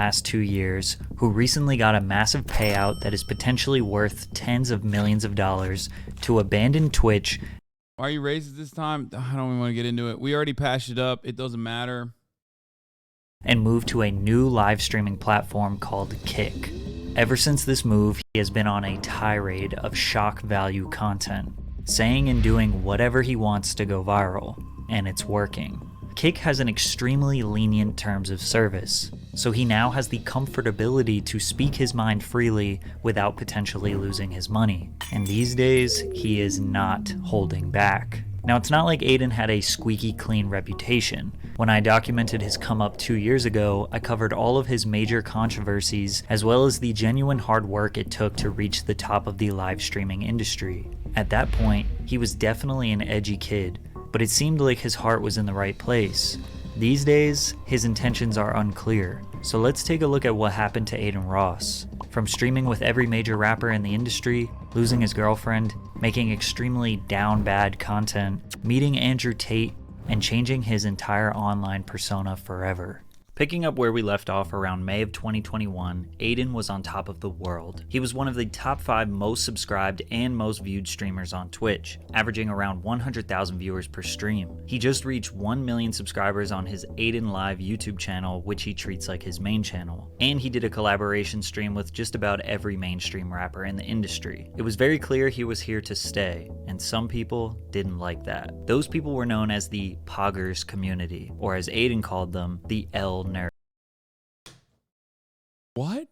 past 2 years, who recently got a massive payout that is potentially worth tens of millions of dollars to abandon Twitch. Why are you racist this time? I don't even want to get into it. We already patched it up. It doesn't matter. And move to a new live streaming platform called Kick. Ever since this move, he has been on a tirade of shock value content, saying and doing whatever he wants to go viral, and it's working. Kick has an extremely lenient terms of service, so he now has the comfortability to speak his mind freely without potentially losing his money. And these days, he is not holding back. Now, it's not like Adin had a squeaky clean reputation. When I documented his come up 2 years ago, I covered all of his major controversies, as well as the genuine hard work it took to reach the top of the live streaming industry. At that point, he was definitely an edgy kid, but it seemed like his heart was in the right place. These days, his intentions are unclear, so let's take a look at what happened to Adin Ross. From streaming with every major rapper in the industry, losing his girlfriend, making extremely down bad content, meeting Andrew Tate, and changing his entire online persona forever. Picking up where we left off around May of 2021, Adin was on top of the world. He was one of the top 5 most subscribed and most viewed streamers on Twitch, averaging around 100,000 viewers per stream. He just reached 1 million subscribers on his Adin Live YouTube channel, which he treats like his main channel. And he did a collaboration stream with just about every mainstream rapper in the industry. It was very clear he was here to stay, and some people didn't like that. Those people were known as the Poggers community, or as Adin called them, the L nerd. What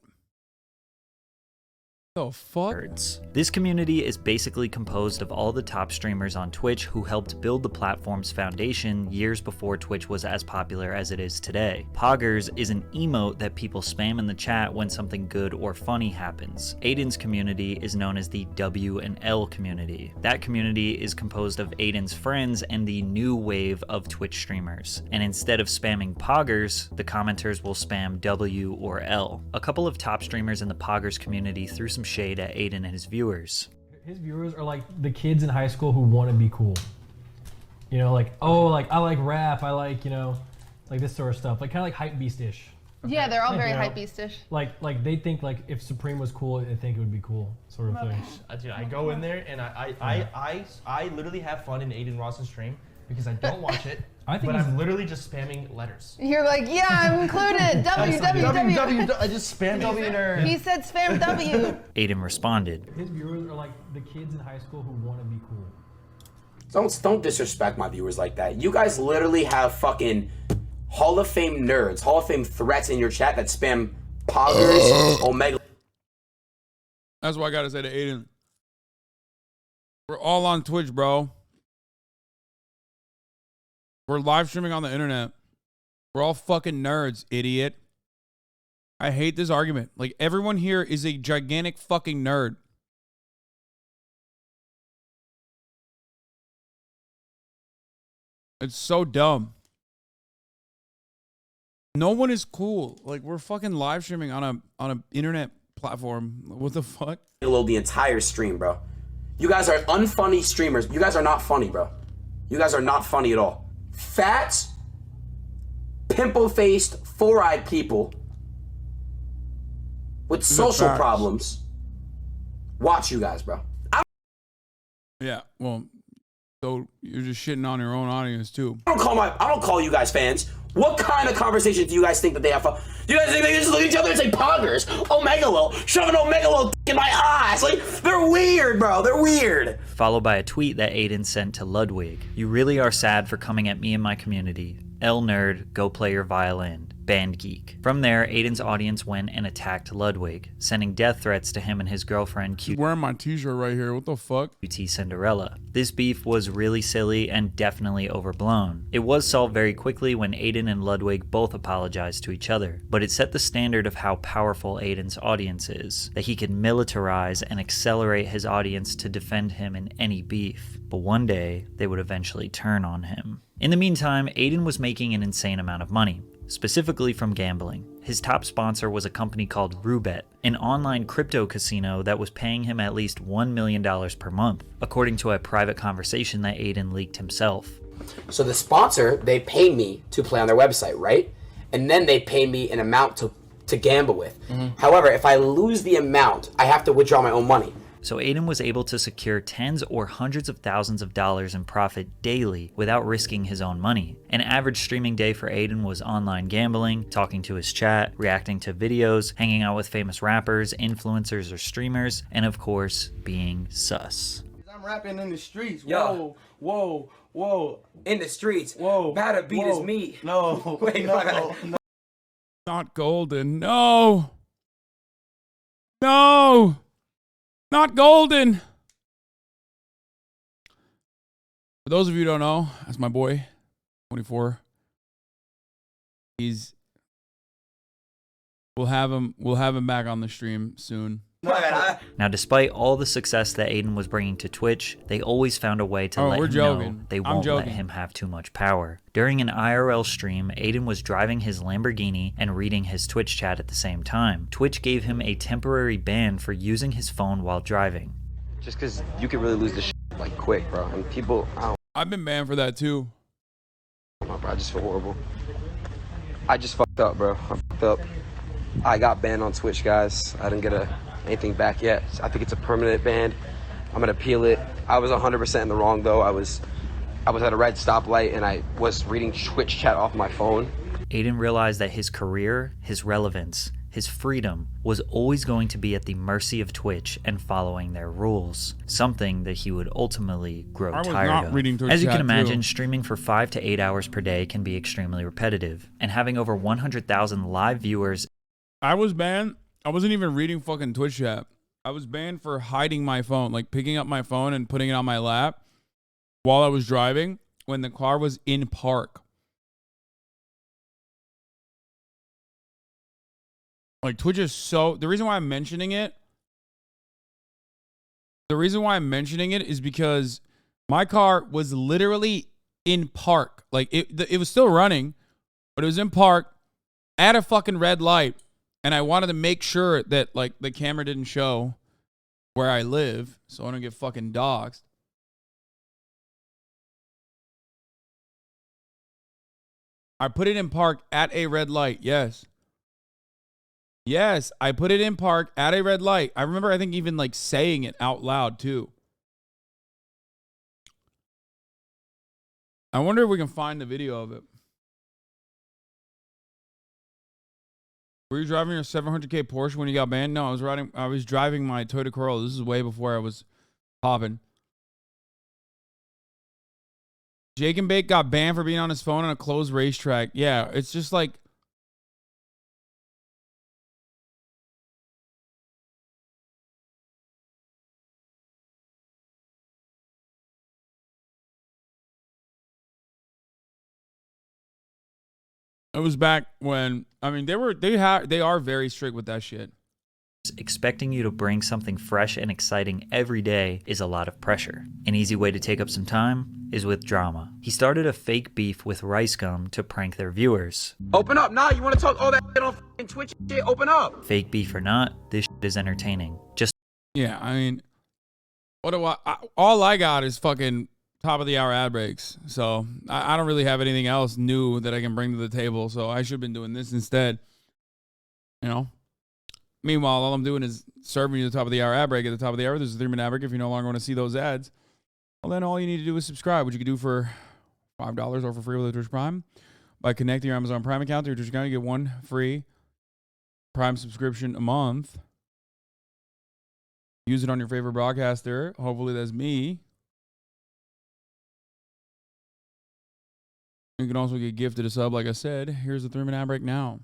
the fuck? This community is basically composed of all the top streamers on Twitch who helped build the platform's foundation years before Twitch was as popular as it is today. Poggers is an emote that people spam in the chat when something good or funny happens. Adin's community is known as the W and L community. That community is composed of Adin's friends and the new wave of Twitch streamers. And instead of spamming Poggers, the commenters will spam W or L. A couple of top streamers in the Poggers community threw some shade at Adin and his viewers. His viewers are like the kids in high school who want to be cool. You know, like, oh, like I like rap, I like, you know, like this sort of stuff. Like kind of like hype beast-ish. Okay? Yeah, they're all very you know, hype beast-ish. Like they think like if Supreme was cool, they think it would be cool, sort of thing. Dude, I go in there and I literally have fun in Adin Ross's stream because I don't watch it. But I'm literally just spamming letters. You're like, yeah, I'm included. W. I just spam W nerd. He said spam W. Adin responded. His viewers are like the kids in high school who want to be cool. Don't disrespect my viewers like that. You guys literally have fucking Hall of Fame nerds, Hall of Fame threats in your chat that spam Poggers, Omega. That's what I gotta say to Adin. We're all on Twitch, bro. We're live streaming on the internet. We're all fucking nerds, idiot. I hate this argument. Like, everyone here is a gigantic fucking nerd. It's so dumb. No one is cool. Like, we're fucking live streaming on a internet platform. What the fuck? The entire stream, bro. You guys are unfunny streamers. You guys are not funny, bro. You guys are not funny at all. Fat, pimple-faced, four-eyed people with social problems. Watch you guys, bro. Yeah, well, so you're just shitting on your own audience too. I don't call you guys fans. What kind of conversations do you guys think that they have? You guys think they just look at each other and say Poggers, Omegalo, shove an Omegalo in my eyes? Like, they're weird, bro. They're weird. Followed by a tweet that Adin sent to Ludwig. You really are sad for coming at me and my community. L nerd, go play your violin. Band geek. From there, Adin's audience went and attacked Ludwig, sending death threats to him and his girlfriend QT wearing my t-shirt right here. What the fuck? Cinderella. This beef was really silly and definitely overblown. It was solved very quickly when Adin and Ludwig both apologized to each other, but it set the standard of how powerful Adin's audience is, that he could militarize and accelerate his audience to defend him in any beef. But one day, they would eventually turn on him. In the meantime, Adin was making an insane amount of money, specifically from gambling. His top sponsor was a company called Roobet, an online crypto casino that was paying him at least $1 million per month, according to a private conversation that Adin leaked himself. So the sponsor, they pay me to play on their website, right? And then they pay me an amount to gamble with. However, if I lose the amount, I have to withdraw my own money. So Adin was able to secure tens or hundreds of thousands of dollars in profit daily without risking his own money. An average streaming day for Adin was online gambling, talking to his chat, reacting to videos, hanging out with famous rappers, influencers, or streamers, and of course, being sus. I'm rapping in the streets. Yo. Whoa. In the streets. Whoa. Batter beat is me. No. Wait, no. Not golden. No. No. Not golden. For those of you who don't know, that's my boy, 24. We'll have him back on the stream soon. Now, despite all the success that Adin was bringing to Twitch, they always found a way to let him know they won't let him have too much power. During an IRL stream, Adin was driving his Lamborghini and reading his Twitch chat at the same time. Twitch gave him a temporary ban for using his phone while driving. Just because you could really lose the shit like quick, bro. And people, I've been banned for that too. Bro, I just feel horrible. I just fucked up, bro. I fucked up. I got banned on Twitch, guys. I didn't get anything back yet. I think it's a permanent ban. I'm gonna appeal it. I was 100% in the wrong though. I was at a red stoplight and I was reading Twitch chat off my phone. Adin realized that his career, his relevance, his freedom was always going to be at the mercy of Twitch and following their rules, something that he would ultimately grow tired of. As you can imagine, streaming for 5 to 8 hours per day can be extremely repetitive, and having over 100,000 live viewers. I was banned. I wasn't even reading fucking Twitch chat. I was banned for hiding my phone, like picking up my phone and putting it on my lap while I was driving when the car was in park. Like, Twitch is so... The reason why I'm mentioning it is because my car was literally in park. Like, it was still running, but it was in park at a fucking red light. And I wanted to make sure that, like, the camera didn't show where I live so I don't get fucking doxxed. I put it in park at a red light, yes. Yes, I put it in park at a red light. I remember, I think, even, like, saying it out loud, too. I wonder if we can find the video of it. Were you driving your 700K Porsche when you got banned? No, I was driving my Toyota Corolla. This is way before I was popping. Jake and Bake got banned for being on his phone on a closed racetrack. Yeah, it's just like... It was back when, I mean, they are very strict with that shit. Expecting you to bring something fresh and exciting every day is a lot of pressure. An easy way to take up some time is with drama. He started a fake beef with Rice Gum to prank their viewers. Open up. Nah, you want to talk all that shit on fucking Twitch shit? Open up. Fake beef or not, this shit is entertaining. Just... Yeah, I mean, all I got is fucking top of the hour ad breaks. So I don't really have anything else new that I can bring to the table. So I should have been doing this instead. You know? Meanwhile, all I'm doing is serving you the top of the hour ad break. At the top of the hour, there's a 3-minute ad break. If you no longer want to see those ads, well, then all you need to do is subscribe, which you can do for $5 or for free with a Twitch Prime. By connecting your Amazon Prime account to your Twitch account, you get 1 free Prime subscription a month. Use it on your favorite broadcaster. Hopefully that's me. You can also get gifted a sub, like I said. Here's the 3-minute ad break now.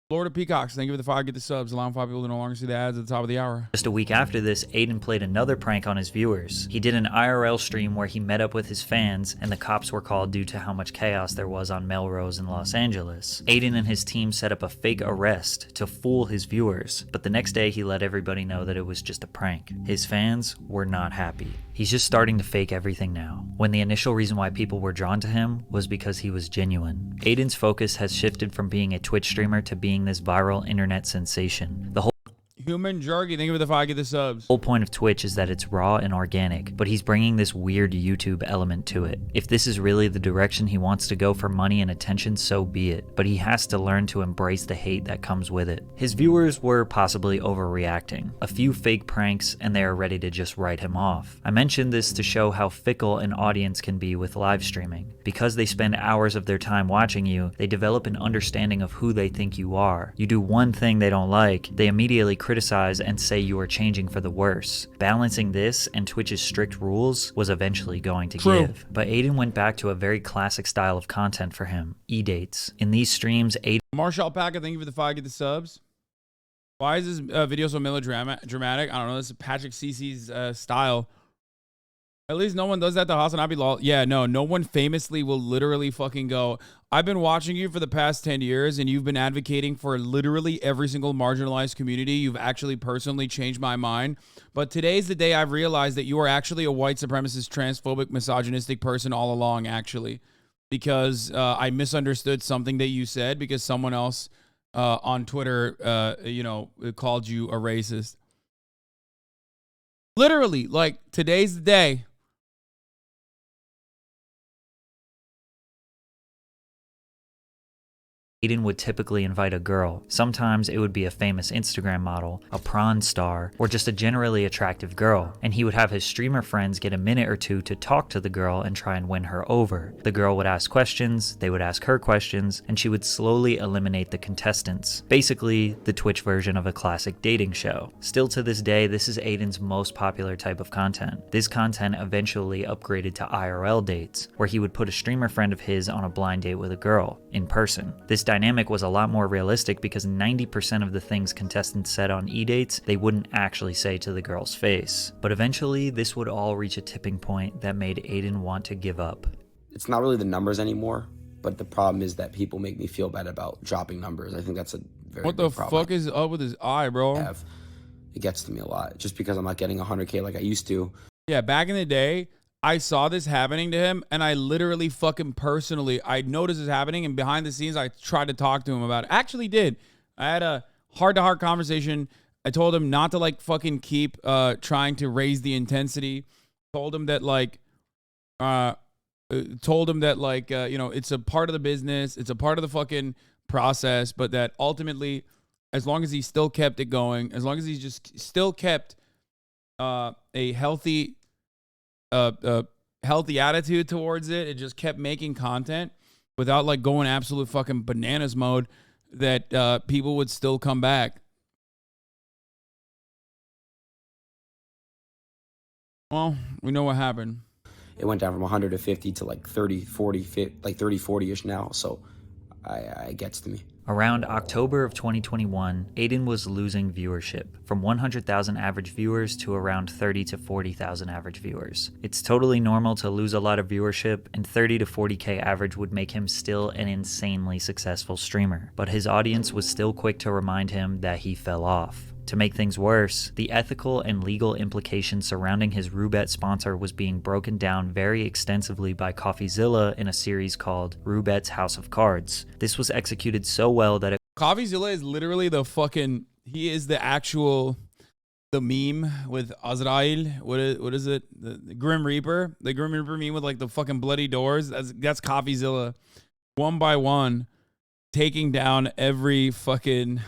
Florida Peacocks, thank you for the 5. Get the subs, allowing 5 people to no longer see the ads at the top of the hour. Just a week after this, Adin played another prank on his viewers. He did an IRL stream where he met up with his fans, and the cops were called due to how much chaos there was on Melrose in Los Angeles. Adin and his team set up a fake arrest to fool his viewers, but the next day he let everybody know that it was just a prank. His fans were not happy. He's just starting to fake everything now, when the initial reason why people were drawn to him was because he was genuine. Adin's focus has shifted from being a Twitch streamer to being this viral internet sensation. Human jerky. Thank you for the 5 get the subs. The whole point of Twitch is that it's raw and organic, but he's bringing this weird YouTube element to it. If this is really the direction he wants to go for money and attention, so be it, but he has to learn to embrace the hate that comes with it. His viewers were possibly overreacting. A few fake pranks and they are ready to just write him off. I mentioned this to show how fickle an audience can be with live streaming. Because they spend hours of their time watching you, they develop an understanding of who they think you are. You do one thing they don't like, they immediately criticize and say you are changing for the worse. Balancing this and Twitch's strict rules was eventually going to give. But Adin went back to a very classic style of content for him, e-dates. In these streams, Adin... Marshall Packer, thank you for the 5 get the subs. Why is this video so melodramatic? I don't know. This is Patrick CC's style. At least no one does that to HasanAbi lol. Yeah, no one famously will literally fucking go, I've been watching you for the past 10 years and you've been advocating for literally every single marginalized community. You've actually personally changed my mind. But today's the day I've realized that you are actually a white supremacist, transphobic, misogynistic person all along, actually. Because I misunderstood something that you said because someone else on Twitter, called you a racist. Literally, like, today's the day. Adin would typically invite a girl. Sometimes it would be a famous Instagram model, a prawn star, or just a generally attractive girl. And he would have his streamer friends get a minute or two to talk to the girl and try and win her over. The girl would ask questions, they would ask her questions, and she would slowly eliminate the contestants. Basically, the Twitch version of a classic dating show. Still to this day, this is Adin's most popular type of content. This content eventually upgraded to IRL dates, where he would put a streamer friend of his on a blind date with a girl, in person. This dynamic was a lot more realistic because 90% of the things contestants said on e-dates, they wouldn't actually say to the girl's face. But eventually, this would all reach a tipping point that made Adin want to give up. It's not really the numbers anymore, but the problem is that people make me feel bad about dropping numbers. I think that's a very What the big problem. fuck is up with his eye, bro? It gets to me a lot just because I'm not getting 100K like I used to. Yeah, back in the day, I saw this happening to him, and I literally fucking personally, I noticed this happening, and behind the scenes, I tried to talk to him about it. Actually did. I had a heart-to-heart conversation. I told him not to, like, fucking keep trying to raise the intensity. Told him that, like, it's a part of the business. It's a part of the fucking process, but that ultimately, as long as he still kept it going, as long as he just still kept a healthy attitude towards it, it just kept making content without like going absolute fucking bananas mode, that people would still come back. Well, we know what happened. It went down from 100 to 50 to like 30, 40, like 30, 40-ish now. So it gets to me. Around October of 2021, Adin was losing viewership, from 100,000 average viewers to around 30 to 40,000 average viewers. It's totally normal to lose a lot of viewership, and 30 to 40K average would make him still an insanely successful streamer. But his audience was still quick to remind him that he fell off. To make things worse, the ethical and legal implications surrounding his Roulette sponsor was being broken down very extensively by Coffeezilla in a series called Roulette's House of Cards. This was executed so well that Coffeezilla is literally the fucking, he is the actual, the meme with Azrael. What is it? The Grim Reaper? The Grim Reaper meme with like the fucking bloody doors. That's Coffeezilla. One by one, taking down every fucking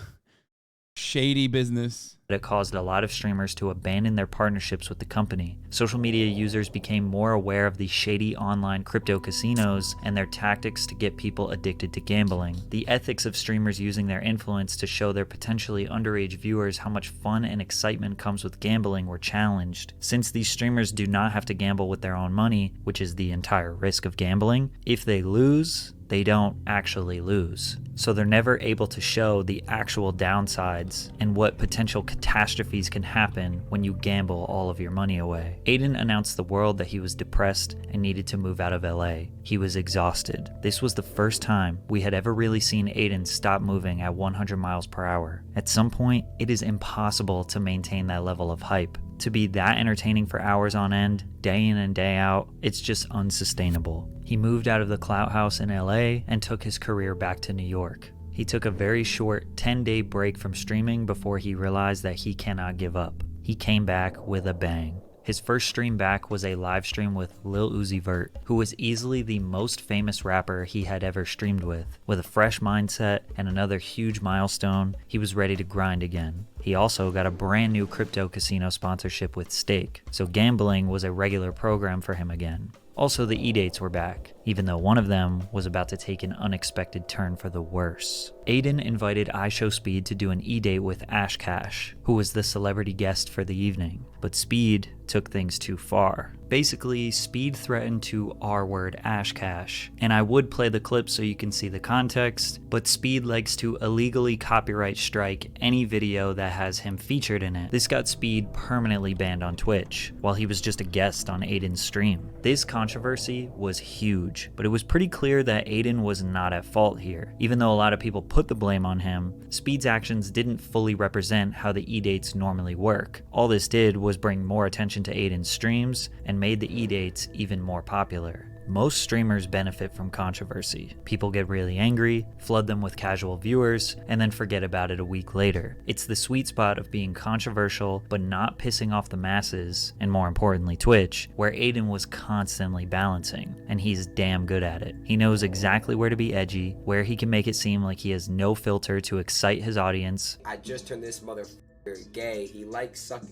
shady business. It caused a lot of streamers to abandon their partnerships with the company. Social media users became more aware of the shady online crypto casinos and their tactics to get people addicted to gambling. The ethics of streamers using their influence to show their potentially underage viewers how much fun and excitement comes with gambling were challenged. Since these streamers do not have to gamble with their own money, which is the entire risk of gambling, if they lose, they don't actually lose. So they're never able to show the actual downsides and what potential catastrophes can happen when you gamble all of your money away. Adin announced the world that he was depressed and needed to move out of LA. He was exhausted. This was the first time we had ever really seen Adin stop moving at 100 miles per hour. At some point, it is impossible to maintain that level of hype. To be that entertaining for hours on end, day in and day out, it's just unsustainable. He moved out of the Clout House in LA and took his career back to New York. He took a very short 10-day break from streaming before he realized that he cannot give up. He came back with a bang. His first stream back was a live stream with Lil Uzi Vert, who was easily the most famous rapper he had ever streamed with. With a fresh mindset and another huge milestone, he was ready to grind again. He also got a brand new crypto casino sponsorship with Stake, so gambling was a regular program for him again. Also, the E-dates were back, even though one of them was about to take an unexpected turn for the worse. Adin invited iShowSpeed to do an E-date with Ash Cash, who was the celebrity guest for the evening, but Speed took things too far. Basically, Speed threatened to R-word Ash Cash, and I would play the clip so you can see the context, but Speed likes to illegally copyright strike any video that has him featured in it. This got Speed permanently banned on Twitch, while he was just a guest on Adin's stream. This controversy was huge, but it was pretty clear that Adin was not at fault here. Even though a lot of people put the blame on him, Speed's actions didn't fully represent how the E-dates normally work. All this did was bring more attention to Adin's streams and made the E-dates even more popular. Most streamers benefit from controversy. People get really angry, flood them with casual viewers, and then forget about it a week later. It's the sweet spot of being controversial but not pissing off the masses, and more importantly Twitch, where Adin was constantly balancing, and he's damn good at it. He knows exactly where to be edgy, where he can make it seem like he has no filter to excite his audience. I just turned this motherfucker gay. He likes sucking.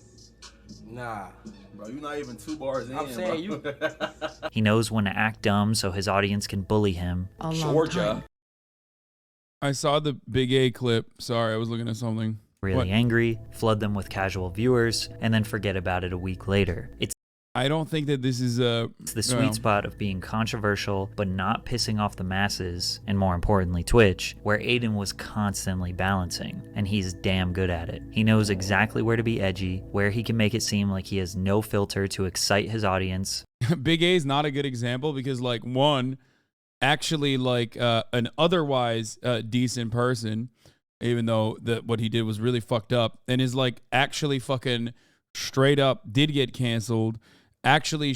Nah, bro, you're not even 2 bars in. I'm saying you. He knows when to act dumb so his audience can bully him. Georgia. I saw the Big A clip. Sorry, I was looking at something. Really angry, flood them with casual viewers, and then forget about it a week later. I don't think that this is It's the sweet spot of being controversial but not pissing off the masses, and more importantly Twitch, where Adin was constantly balancing, and he's damn good at it. He knows exactly where to be edgy, where he can make it seem like he has no filter to excite his audience. Big A is not a good example because, like, one, actually, like, an otherwise decent person, even though what he did was really fucked up, and is, like, actually fucking straight up did get canceled, actually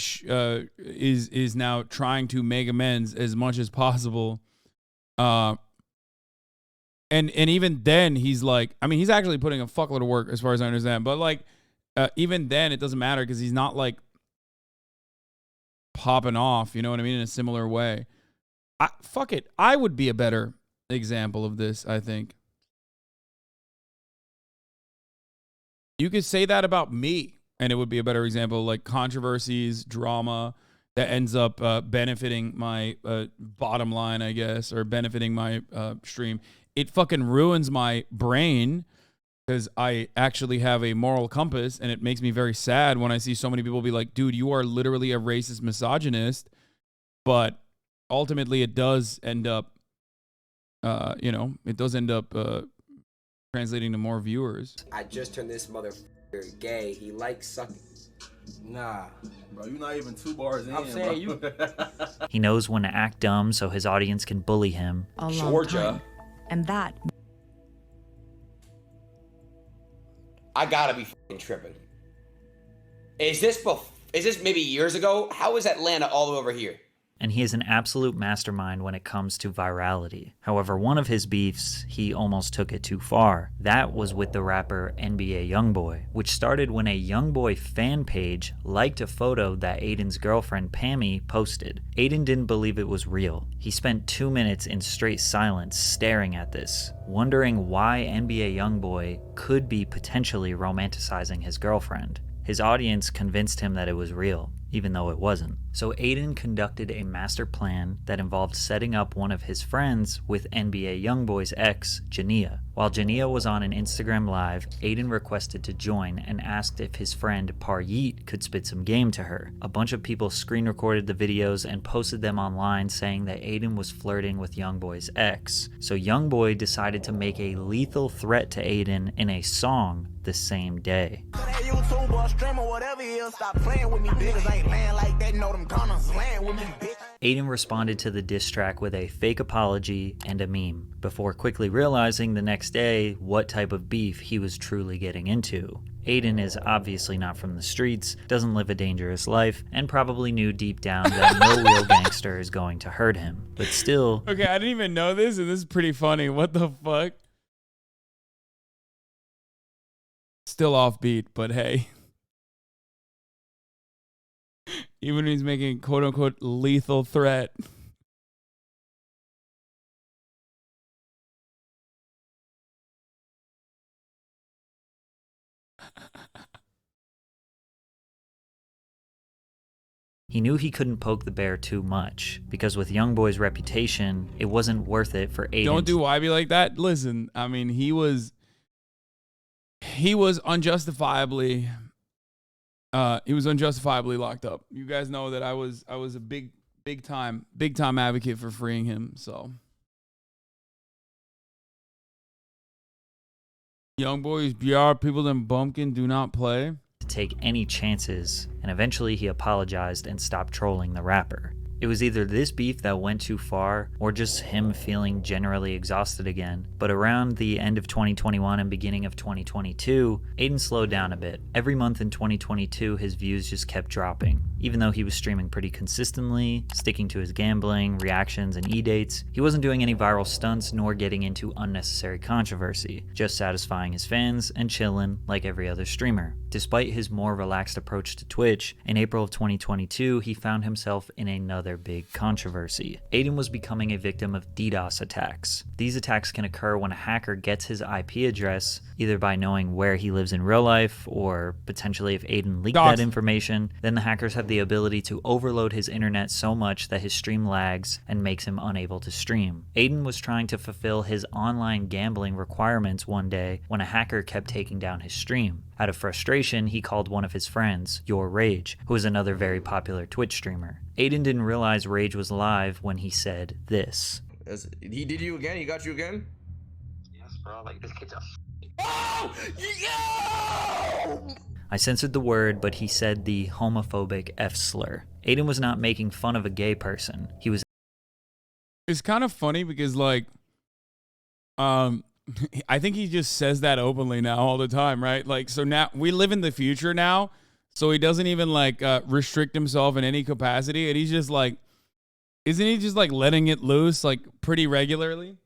is now trying to make amends as much as possible. And even then, he's like, I mean, he's actually putting a fuckload of work as far as I understand, but, like, even then, it doesn't matter because he's not, like, popping off, you know what I mean, in a similar way. Fuck it. I would be a better example of this, I think. You could say that about me, and it would be a better example, like controversies, drama that ends up benefiting my bottom line, I guess, or benefiting my stream. It fucking ruins my brain because I actually have a moral compass, and it makes me very sad when I see so many people be like, dude, you are literally a racist misogynist. But ultimately, it does end up, translating to more viewers. I just turned this motherfucker gay. He likes sucking. Nah, bro, you're not even 2 bars in. I'm saying you. He knows when to act dumb so his audience can bully him. Georgia. And that. I gotta be fucking tripping. Is this maybe years ago? How is Atlanta all the way over here? And he is an absolute mastermind when it comes to virality. However, one of his beefs, he almost took it too far. That was with the rapper NBA Youngboy, which started when a Youngboy fan page liked a photo that Adin's girlfriend Pammy posted. Adin didn't believe it was real. He spent 2 minutes in straight silence staring at this, wondering why NBA Youngboy could be potentially romanticizing his girlfriend. His audience convinced him that it was real, even though it wasn't. So Adin conducted a master plan that involved setting up one of his friends with NBA Youngboy's ex, Jania. While Jania was on an Instagram live, Adin requested to join and asked if his friend Par Yeet could spit some game to her. A bunch of people screen recorded the videos and posted them online saying that Adin was flirting with Youngboy's ex. So Youngboy decided to make a lethal threat to Adin in a song the same day. Adin responded to the diss track with a fake apology and a meme, before quickly realizing the next day what type of beef he was truly getting into. Adin is obviously not from the streets, doesn't live a dangerous life, and probably knew deep down that no real gangster is going to hurt him. But still... Okay, I didn't even know this, and this is pretty funny. What the fuck? Still offbeat, but hey. Even when he's making quote-unquote lethal threat. He knew he couldn't poke the bear too much, because with Youngboy's reputation, it wasn't worth it for Adin. Don't do YB like that. Listen, I mean, he was unjustifiably locked up. You guys know that I was a big time advocate for freeing him. So Young boys, BR, people in Bumpkin do not play. To take any chances, and eventually he apologized and stopped trolling the rapper. It was either this beef that went too far, or just him feeling generally exhausted again. But around the end of 2021 and beginning of 2022, Adin slowed down a bit. Every month in 2022, his views just kept dropping. Even though he was streaming pretty consistently, sticking to his gambling, reactions, and e-dates, he wasn't doing any viral stunts nor getting into unnecessary controversy, just satisfying his fans and chillin' like every other streamer. Despite his more relaxed approach to Twitch, in April of 2022, he found himself in another big controversy. Adin was becoming a victim of DDoS attacks. These attacks can occur when a hacker gets his IP address, either by knowing where he lives in real life, or potentially if Adin leaked that information, then the hackers have the ability to overload his internet so much that his stream lags and makes him unable to stream. Adin was trying to fulfill his online gambling requirements one day when a hacker kept taking down his stream. Out of frustration, he called one of his friends, Your Rage, who is another very popular Twitch streamer. Adin didn't realize Rage was live when he said this. He did you again? He got you again? Yes, bro. Like, this kid's a... Oh! Yo! I censored the word, but he said the homophobic F slur. Adin was not making fun of a gay person. He was... It's kind of funny because, like, I think he just says that openly now all the time, right? Like, so now we live in the future now, so he doesn't even like restrict himself in any capacity, and he's just like, isn't he just like letting it loose like pretty regularly?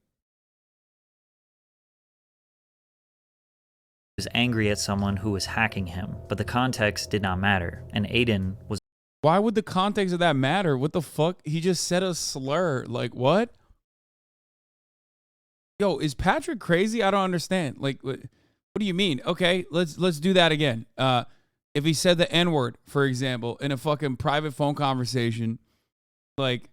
He was angry at someone who was hacking him, but the context did not matter, and Adin was... Why would the context of that matter? What the fuck? He just said a slur. Like, what? Yo, is Patrick crazy? I don't understand. Like, what do you mean? Okay, let's do that again. If he said the N-word, for example, in a fucking private phone conversation, like,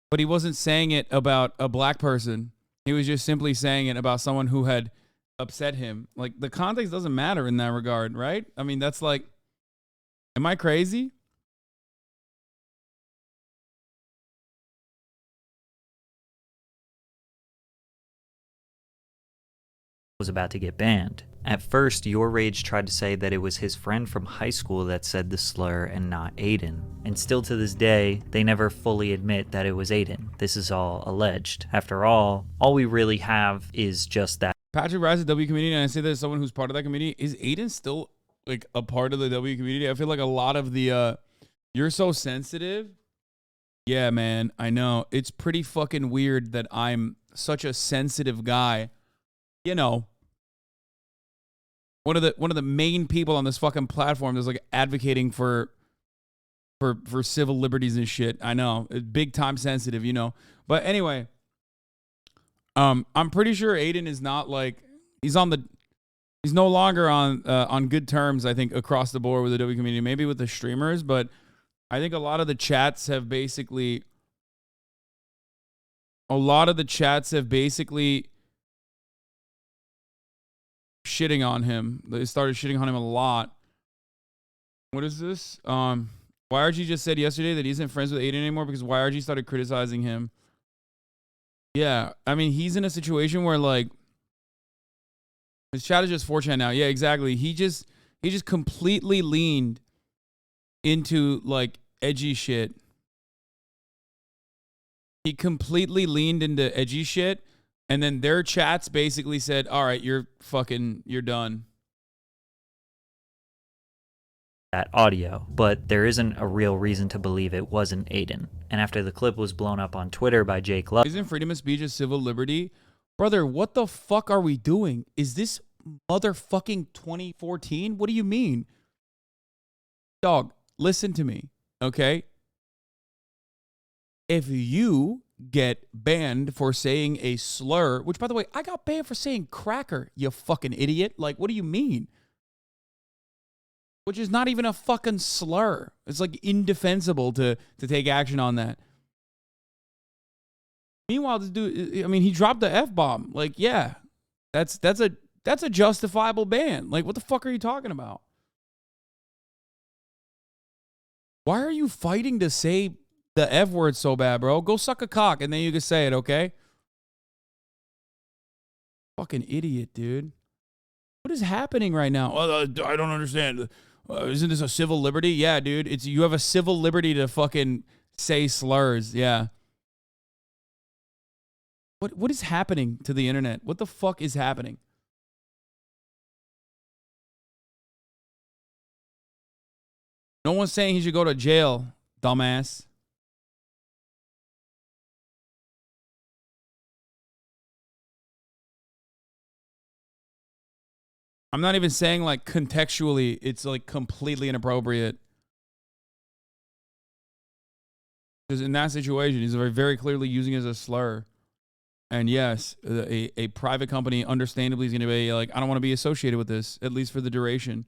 but he wasn't saying it about a black person. He was just simply saying it about someone who had upset him. Like, the context doesn't matter in that regard, right? I mean, that's like, am I crazy? Was about to get banned. At first, Your Rage tried to say that it was his friend from high school that said the slur and not Adin. And still to this day, they never fully admit that it was Adin. This is all alleged. After all we really have is just that. Patrick Rise of W community, and I say that as someone who's part of that community, is Adin still like a part of the W community? I feel like a lot of the you're so sensitive. Yeah, man, I know. It's pretty fucking weird that I'm such a sensitive guy. You know, one of the main people on this fucking platform is like advocating for civil liberties and shit. I know, it's big time sensitive, you know. But anyway, I'm pretty sure Adin is not like he's no longer on good terms. I think across the board with the W community, maybe with the streamers, but I think a lot of the chats have basically shitting on him. They started shitting on him a lot. What is this? YRG just said yesterday that he isn't friends with Adin anymore because YRG started criticizing him. Yeah, I mean, he's in a situation where like his chat is just 4chan now. Yeah, exactly. He just completely leaned into like edgy shit. He completely leaned into edgy shit, and then their chats basically said, all right, you're done. That audio, but there isn't a real reason to believe it wasn't Adin. And after the clip was blown up on Twitter by Jake Love, isn't freedom of speech a civil liberty? Brother, what the fuck are we doing? Is this motherfucking 2014? What do you mean? Dog, listen to me, okay? If you get banned for saying a slur, which, by the way, I got banned for saying cracker, you fucking idiot. Like, what do you mean? Which is not even a fucking slur. It's like indefensible to take action on that. Meanwhile, this dude, I mean, he dropped the F-bomb. Like, yeah, that's a justifiable ban. Like, what the fuck are you talking about? Why are you fighting to say the F word so bad, bro? Go suck a cock and then you can say it, okay? Fucking idiot, dude. What is happening right now? I don't understand. Isn't this a civil liberty? Yeah, dude. You have a civil liberty to fucking say slurs. Yeah. What is happening to the internet? What the fuck is happening? No one's saying he should go to jail, dumbass. I'm not even saying like contextually it's like completely inappropriate. Because in that situation, he's very, very clearly using it as a slur. And yes, a private company understandably is going to be like, I don't want to be associated with this, at least for the duration.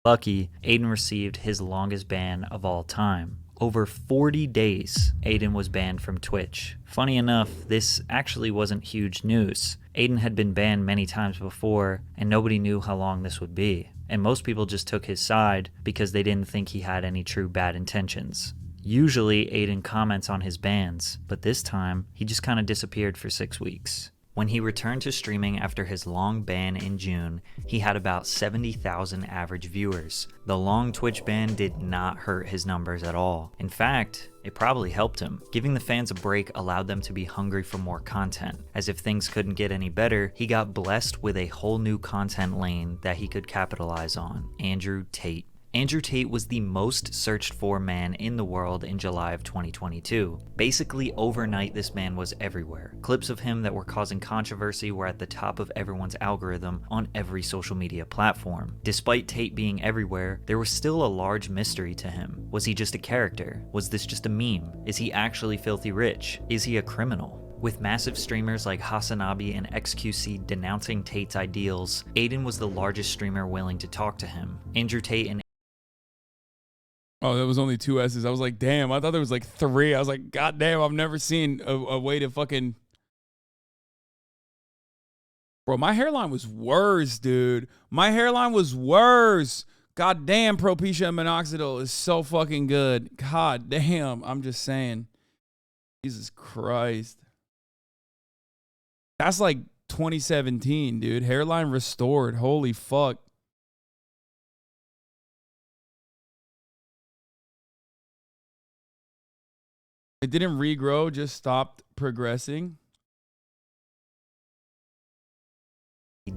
Lucky, Adin received his longest ban of all time. Over 40 days, Adin was banned from Twitch. Funny enough, this actually wasn't huge news. Adin had been banned many times before, and nobody knew how long this would be. And most people just took his side because they didn't think he had any true bad intentions. Usually, Adin comments on his bans, but this time, he just kind of disappeared for 6 weeks. When he returned to streaming after his long ban in June, he had about 70,000 average viewers. The long Twitch ban did not hurt his numbers at all. In fact, it probably helped him. Giving the fans a break allowed them to be hungry for more content. As if things couldn't get any better, he got blessed with a whole new content lane that he could capitalize on: Andrew Tate. Andrew Tate was the most searched for man in the world in July of 2022. Basically, overnight, this man was everywhere. Clips of him that were causing controversy were at the top of everyone's algorithm on every social media platform. Despite Tate being everywhere, there was still a large mystery to him. Was he just a character? Was this just a meme? Is he actually filthy rich? Is he a criminal? With massive streamers like HasanAbi and XQC denouncing Tate's ideals, Adin was the largest streamer willing to talk to him. Andrew Tate and Oh, that was only 2 S's. I was like, damn, I thought there was like 3. I was like, god damn, I've never seen a way to fucking... Bro, my hairline was worse, dude. My hairline was worse. God damn, Propecia minoxidil is so fucking good. God damn, I'm just saying. Jesus Christ. That's like 2017, dude. Hairline restored. Holy fuck. It didn't regrow, just stopped progressing.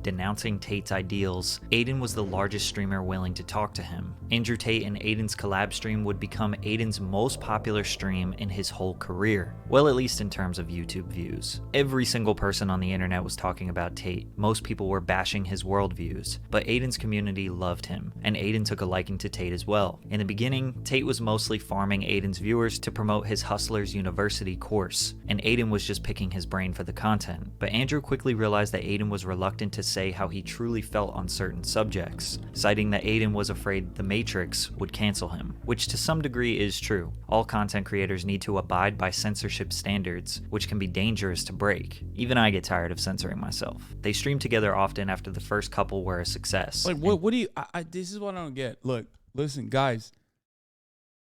Denouncing Tate's ideals, Adin was the largest streamer willing to talk to him. Andrew Tate and Adin's collab stream would become Adin's most popular stream in his whole career. Well, at least in terms of YouTube views. Every single person on the internet was talking about Tate. Most people were bashing his worldviews, but Adin's community loved him, and Adin took a liking to Tate as well. In the beginning, Tate was mostly farming Adin's viewers to promote his Hustlers University course, and Adin was just picking his brain for the content. But Andrew quickly realized that Adin was reluctant to say how he truly felt on certain subjects, citing that Adin was afraid The Matrix would cancel him, which to some degree is true. All content creators need to abide by censorship standards, which can be dangerous to break. Even I get tired of censoring myself. They stream together often after the first couple were a success. Like, what do you... this is what I don't get. Look, listen, guys.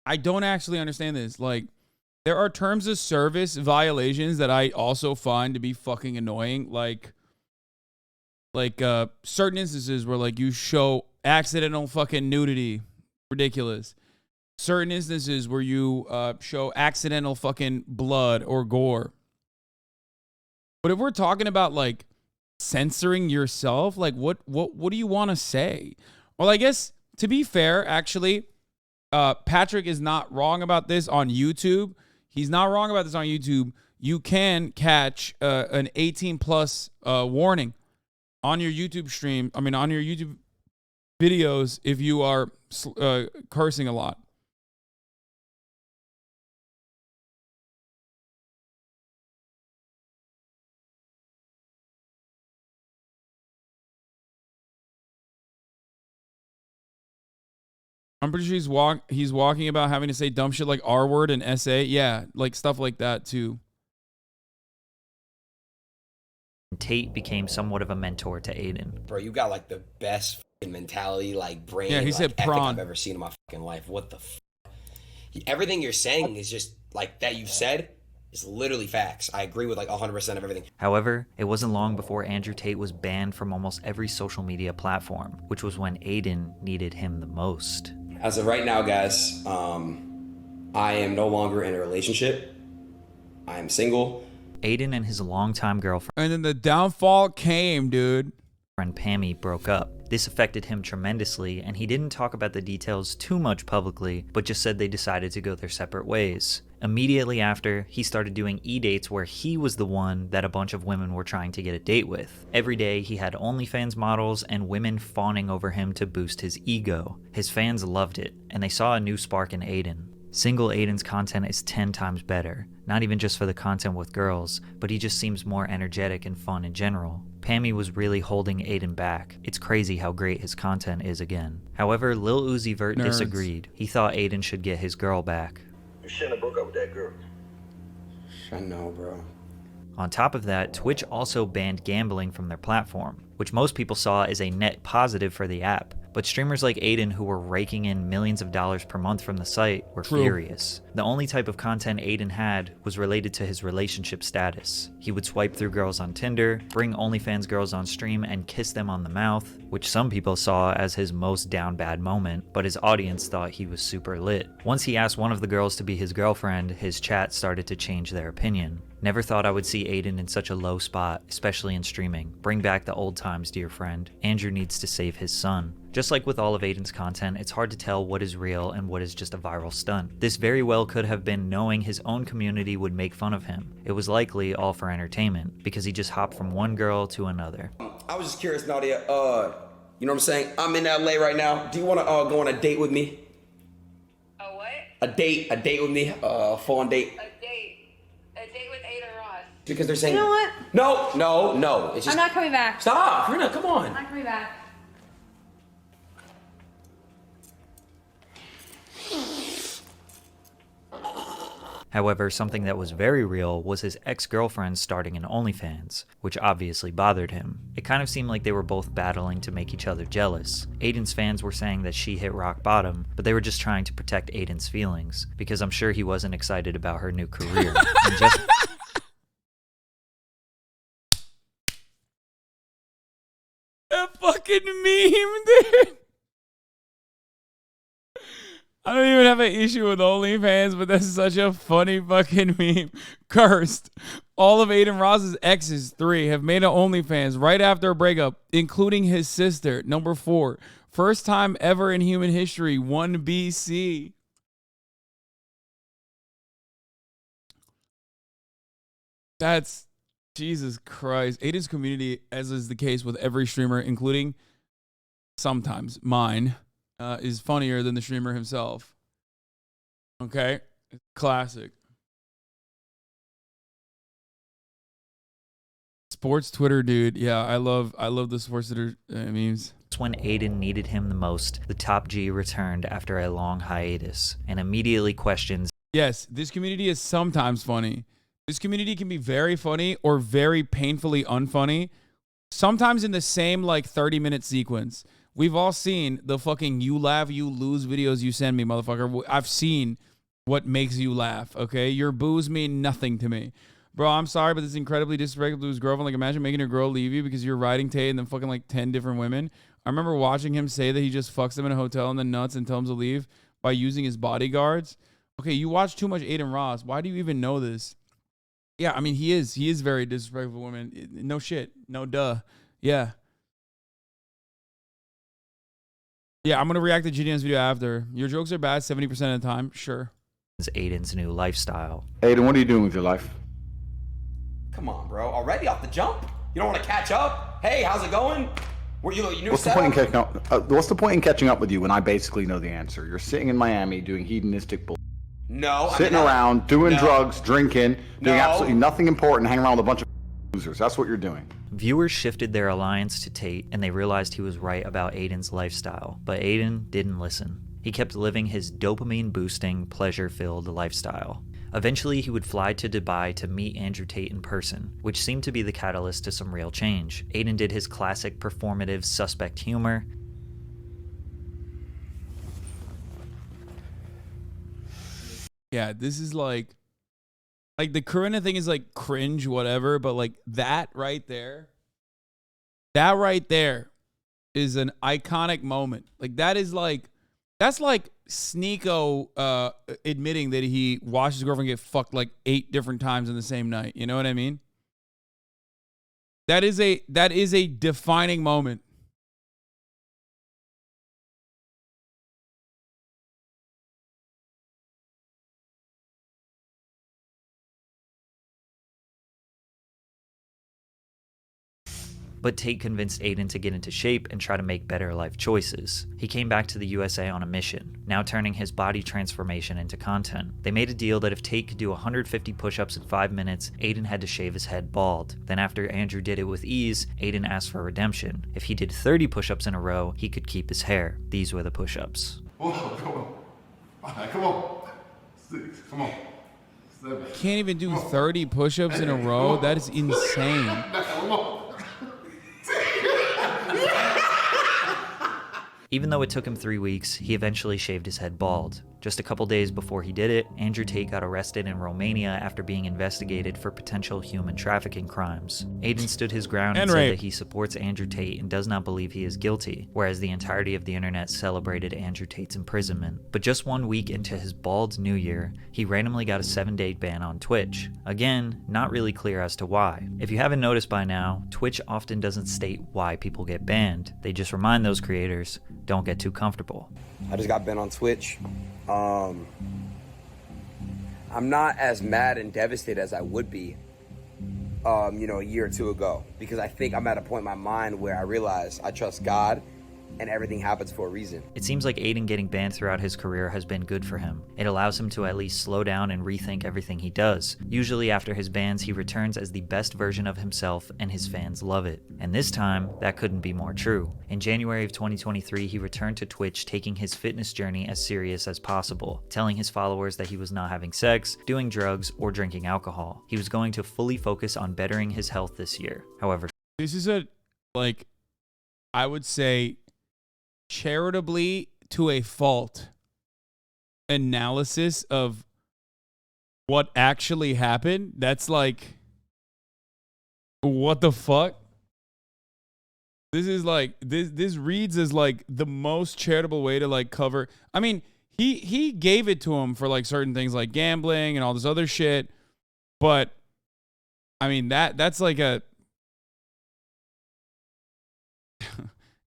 I don't actually understand this. Like, there are terms of service violations that I also find to be fucking annoying. Like certain instances where like you show accidental fucking nudity, ridiculous. certain instances where you show accidental fucking blood or gore. But if we're talking about like censoring yourself, like what do you want to say? Well, I guess to be fair, actually, Patrick is not wrong about this on YouTube. He's not wrong about this on YouTube. You can catch an 18 plus warning on your YouTube stream. I mean, on your YouTube videos if you are cursing a lot. I'm pretty sure he's walking about having to say dumb shit like R word and SA. Yeah, like stuff like that too. Tate became somewhat of a mentor to Adin. Bro, you got like the best mentality, like brain, yeah, he like, said prawn I've ever seen in my fucking life. What the everything you're saying is just like that you said is literally facts. I agree with like 100% of everything. However, it wasn't long before Andrew Tate was banned from almost every social media platform, which was when Adin needed him the most. As of right now, guys, I am no longer in a relationship. I am single. Adin and his longtime girlfriend, and then the downfall came, dude. Pammy broke up. This affected him tremendously, and he didn't talk about the details too much publicly, but just said they decided to go their separate ways. Immediately after, he started doing e-dates where he was the one that a bunch of women were trying to get a date with. Every day, he had OnlyFans models and women fawning over him to boost his ego. His fans loved it, and they saw a new spark in Adin. Single Adin's content is 10 times better, not even just for the content with girls, but he just seems more energetic and fun in general. Pammy was really holding Adin back. It's crazy how great his content is again. However, Lil Uzi Vert disagreed. He thought Adin should get his girl back. You shouldn't have broke up with that girl. I know, bro. On top of that, Twitch also banned gambling from their platform, which most people saw as a net positive for the app. But streamers like Adin, who were raking in millions of dollars per month from the site, were furious. The only type of content Adin had was related to his relationship status. He would swipe through girls on Tinder, bring OnlyFans girls on stream and kiss them on the mouth, which some people saw as his most down bad moment, but his audience thought he was super lit. Once he asked one of the girls to be his girlfriend, his chat started to change their opinion. Never thought I would see Adin in such a low spot, especially in streaming. Bring back the old times, dear friend. Andrew needs to save his son. Just like with all of Adin's content, it's hard to tell what is real and what is just a viral stunt. This very well could have been knowing his own community would make fun of him. It was likely all for entertainment, because he just hopped from one girl to another. I was just curious, Nadia, you know what I'm saying? I'm in LA right now. Do you want to go on a date with me? A what? A date with me, full on date. A date with Adin Ross. Because they're saying, You know what? No. It's just, I'm not coming back. Stop, Rina, come on. I'm not coming back. However, something that was very real was his ex-girlfriend starting an OnlyFans, which obviously bothered him. It kind of seemed like they were both battling to make each other jealous. Adin's fans were saying that she hit rock bottom, but they were just trying to protect Adin's feelings, because I'm sure he wasn't excited about her new career. That fucking meme, dude. I don't even have an issue with OnlyFans, but that's such a funny fucking meme. Cursed. All of Adin Ross's exes, 3, have made an OnlyFans right after a breakup, including his sister, number 4. First time ever in human history, 1 BC. That's Jesus Christ. Adin's community, as is the case with every streamer, including sometimes mine, is funnier than the streamer himself. Okay? Classic. Sports Twitter, dude. Yeah, I love the sports Twitter memes. When Adin needed him the most, the top G returned after a long hiatus and immediately questions. Yes, this community is sometimes funny. This community can be very funny or very painfully unfunny. Sometimes in the same like 30-minute sequence. We've all seen the fucking you laugh, you lose videos you send me, motherfucker. I've seen what makes you laugh, okay? Your boos mean nothing to me. Bro, I'm sorry, but this is incredibly disrespectful to his girlfriend. Like, imagine making your girl leave you because you're riding Tate and then fucking like 10 different women. I remember watching him say that he just fucks them in a hotel and then nuts and tells them to leave by using his bodyguards. Okay, you watch too much Adin Ross. Why do you even know this? Yeah, I mean, he is very disrespectful to women. No shit. No duh. Yeah. Yeah, I'm going to react to GDM's video after. Your jokes are bad 70% of the time. Sure. It's Aiden's new lifestyle. Aiden, what are you doing with your life? Come on, bro. Already off the jump? You don't want to catch up? Hey, how's it going? Were you new What's the point in catching up? What's the point in catching up with you when I basically know the answer? You're sitting in Miami doing hedonistic bull. No. Sitting around, doing drugs, drinking, doing absolutely nothing important, hanging around with a bunch of losers. That's what you're doing. Viewers shifted their alliance to Tate, and they realized he was right about Aiden's lifestyle. But Aiden didn't listen. He kept living his dopamine-boosting, pleasure-filled lifestyle. Eventually, he would fly to Dubai to meet Andrew Tate in person, which seemed to be the catalyst to some real change. Aiden did his classic performative suspect humor. Yeah, this is like the Corinna thing is like cringe, whatever, but like that right there is an iconic moment. Like that's like Sneeko admitting that he watched his girlfriend get fucked like 8 different times in the same night. You know what I mean? That is a defining moment. But Tate convinced Aiden to get into shape and try to make better life choices. He came back to the USA on a mission, now turning his body transformation into content. They made a deal that if Tate could do 150 push-ups in 5 minutes, Aiden had to shave his head bald. Then after Andrew did it with ease, Aiden asked for redemption. If he did 30 push-ups in a row, he could keep his hair. These were the push-ups. Come on. Come on. 6, come on. 7. Can't even do 30 push-ups in a row? That is insane. Come on. Even though it took him 3 weeks, he eventually shaved his head bald. Just a couple days before he did it, Andrew Tate got arrested in Romania after being investigated for potential human trafficking crimes. Aiden stood his ground and said that he supports Andrew Tate and does not believe he is guilty, whereas the entirety of the internet celebrated Andrew Tate's imprisonment. But just 1 week into his bald new year, he randomly got a 7-day ban on Twitch. Again, not really clear as to why. If you haven't noticed by now, Twitch often doesn't state why people get banned. They just remind those creators, don't get too comfortable. I just got banned on Twitch. I'm not as mad and devastated as I would be, a year or 2 ago, because I think I'm at a point in my mind where I realize I trust God and everything happens for a reason. It seems like Aiden getting banned throughout his career has been good for him. It allows him to at least slow down and rethink everything he does. Usually after his bans, he returns as the best version of himself and his fans love it. And this time, that couldn't be more true. In January of 2023, he returned to Twitch taking his fitness journey as serious as possible, telling his followers that he was not having sex, doing drugs, or drinking alcohol. He was going to fully focus on bettering his health this year. However, this is I would say, charitably to a fault analysis of what actually happened. That's like, what the fuck? This is like, this reads as like the most charitable way to like cover. I mean, he gave it to him for like certain things like gambling and all this other shit, but I mean that's like a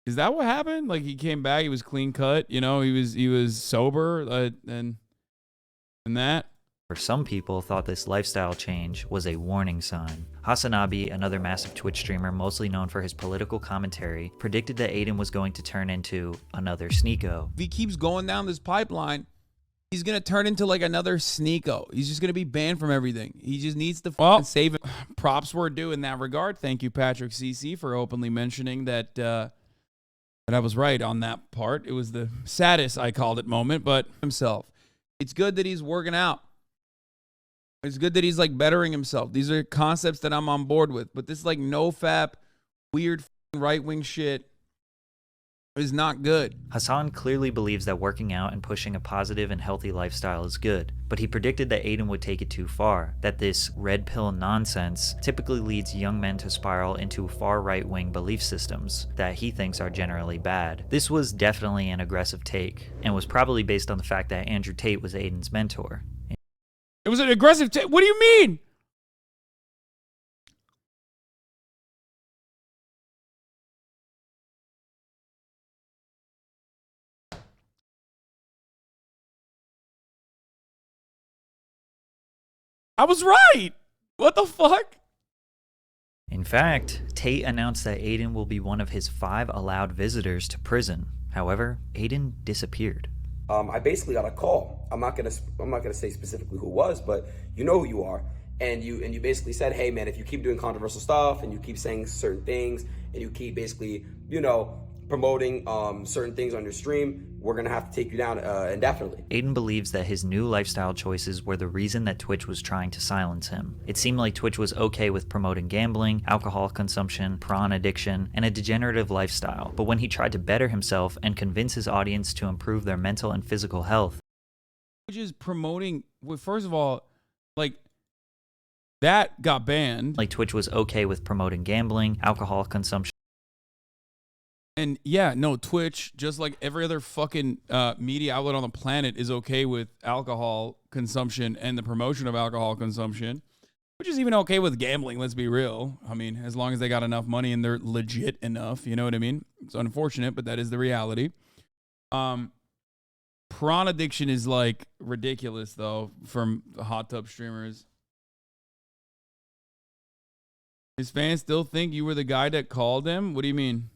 is that what happened? Like he came back, he was clean cut, he was sober, and that. For some people thought this lifestyle change was a warning sign. HasanAbi, another massive Twitch streamer mostly known for his political commentary, predicted that Aiden was going to turn into another Sneeko. If he keeps going down this pipeline, he's going to turn into like another Sneeko. He's just going to be banned from everything. He just needs to save it. Props were due in that regard. Thank you, Patrick CC, for openly mentioning that I was right on that part. It was the saddest, I called it, moment, but himself. It's good that he's working out. It's good that he's like bettering himself. These are concepts that I'm on board with, but this like no-fap, weird right-wing shit, is not good. Hasan clearly believes that working out and pushing a positive and healthy lifestyle is good, but he predicted that Adin would take it too far, that this red pill nonsense typically leads young men to spiral into far right-wing belief systems that he thinks are generally bad. This was definitely an aggressive take, and was probably based on the fact that Andrew Tate was Adin's mentor. It was an aggressive take? What do you mean? I was right. What the fuck? In fact, Tate announced that Adin will be one of his 5 allowed visitors to prison. However, Adin disappeared. I basically got a call. I'm not gonna say specifically who it was, but you know who you are. And you basically said, hey man, if you keep doing controversial stuff and you keep saying certain things and you keep basically, you know, promoting certain things on your stream, we're gonna have to take you down indefinitely. Adin believes that his new lifestyle choices were the reason that Twitch was trying to silence him. It seemed like Twitch was okay with promoting gambling, alcohol consumption, prawn addiction, and a degenerative lifestyle, but when he tried to better himself and convince his audience to improve their mental and physical health, which is promoting, well, first of all, like, that got banned. Like Twitch was okay with promoting gambling, alcohol consumption. And yeah, no, Twitch, just like every other fucking media outlet on the planet, is okay with alcohol consumption and the promotion of alcohol consumption, which is even okay with gambling, let's be real. I mean, as long as they got enough money and they're legit enough, you know what I mean? It's unfortunate, but that is the reality. Prawn addiction is like ridiculous, though, from the hot tub streamers. His fans still think you were the guy that called him? What do you mean?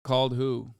Called who?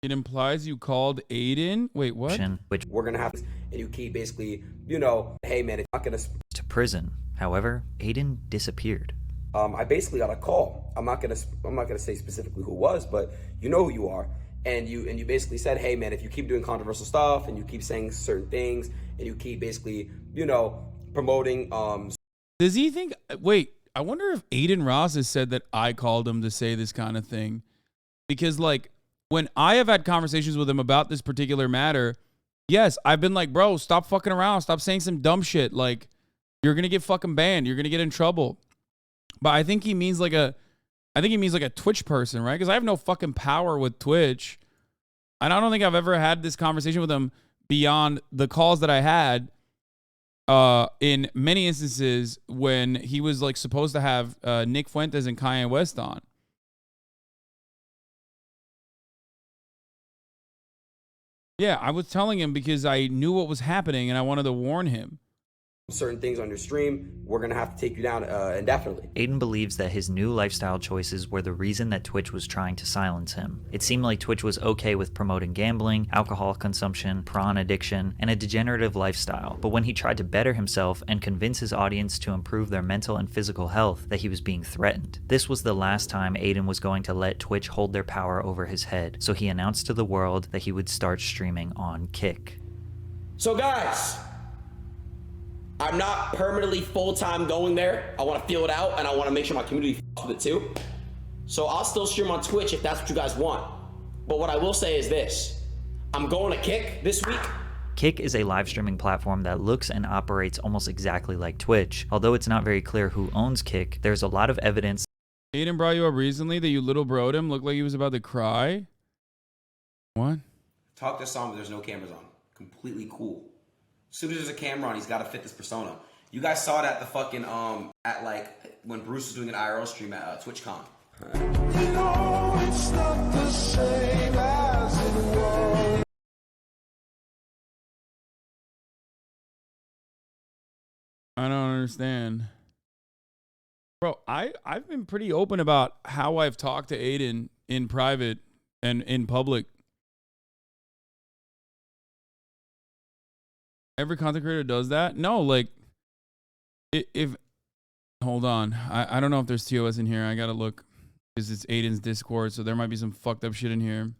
It implies you called Adin? Wait, what? Which we're gonna have to, and you keep basically, you know, hey man, it's not gonna to prison. However, Adin disappeared. I basically got a call. I'm not gonna say specifically who it was, but you know who you are. And you basically said, hey man, if you keep doing controversial stuff and you keep saying certain things and you keep basically, you know, promoting Does he think, wait, I wonder if Adin Ross has said that I called him to say this kind of thing. Because like, when I have had conversations with him about this particular matter, yes, I've been like, bro, stop fucking around. Stop saying some dumb shit. Like, you're going to get fucking banned. You're going to get in trouble. But I think he means like a Twitch person, right? Because I have no fucking power with Twitch. And I don't think I've ever had this conversation with him beyond the calls that I had in many instances when he was like supposed to have Nick Fuentes and Kanye West on. Yeah, I was telling him because I knew what was happening and I wanted to warn him. Certain things on your stream, we're gonna have to take you down indefinitely. Adin believes that his new lifestyle choices were the reason that Twitch was trying to silence him. It seemed like Twitch was okay with promoting gambling, alcohol consumption, prawn addiction, and a degenerative lifestyle, but when he tried to better himself and convince his audience to improve their mental and physical health, that he was being threatened. This was the last time Adin was going to let Twitch hold their power over his head, so he announced to the world that he would start streaming on Kick. So guys, I'm not permanently full-time going there. I want to feel it out, and I want to make sure my community f***s with it too. So I'll still stream on Twitch if that's what you guys want. But what I will say is this. I'm going to Kick this week. Kick is a live streaming platform that looks and operates almost exactly like Twitch. Although it's not very clear who owns Kick, there's a lot of evidence. Adin brought you up recently that you little broed him, looked like he was about to cry. What? Talk to someone, but there's no cameras on. Completely cool. As soon as there's a camera on, he's got to fit this persona. You guys saw it at the fucking, at like, when Bruce was doing an IRL stream at TwitchCon. You know it's not the same as it was. I don't understand. Bro, I've been pretty open about how I've talked to Adin in private and in public. Every content creator does that. No, like if hold on, I don't know if there's TOS in here. I gotta look because it's Aiden's Discord, so there might be some fucked up shit in here.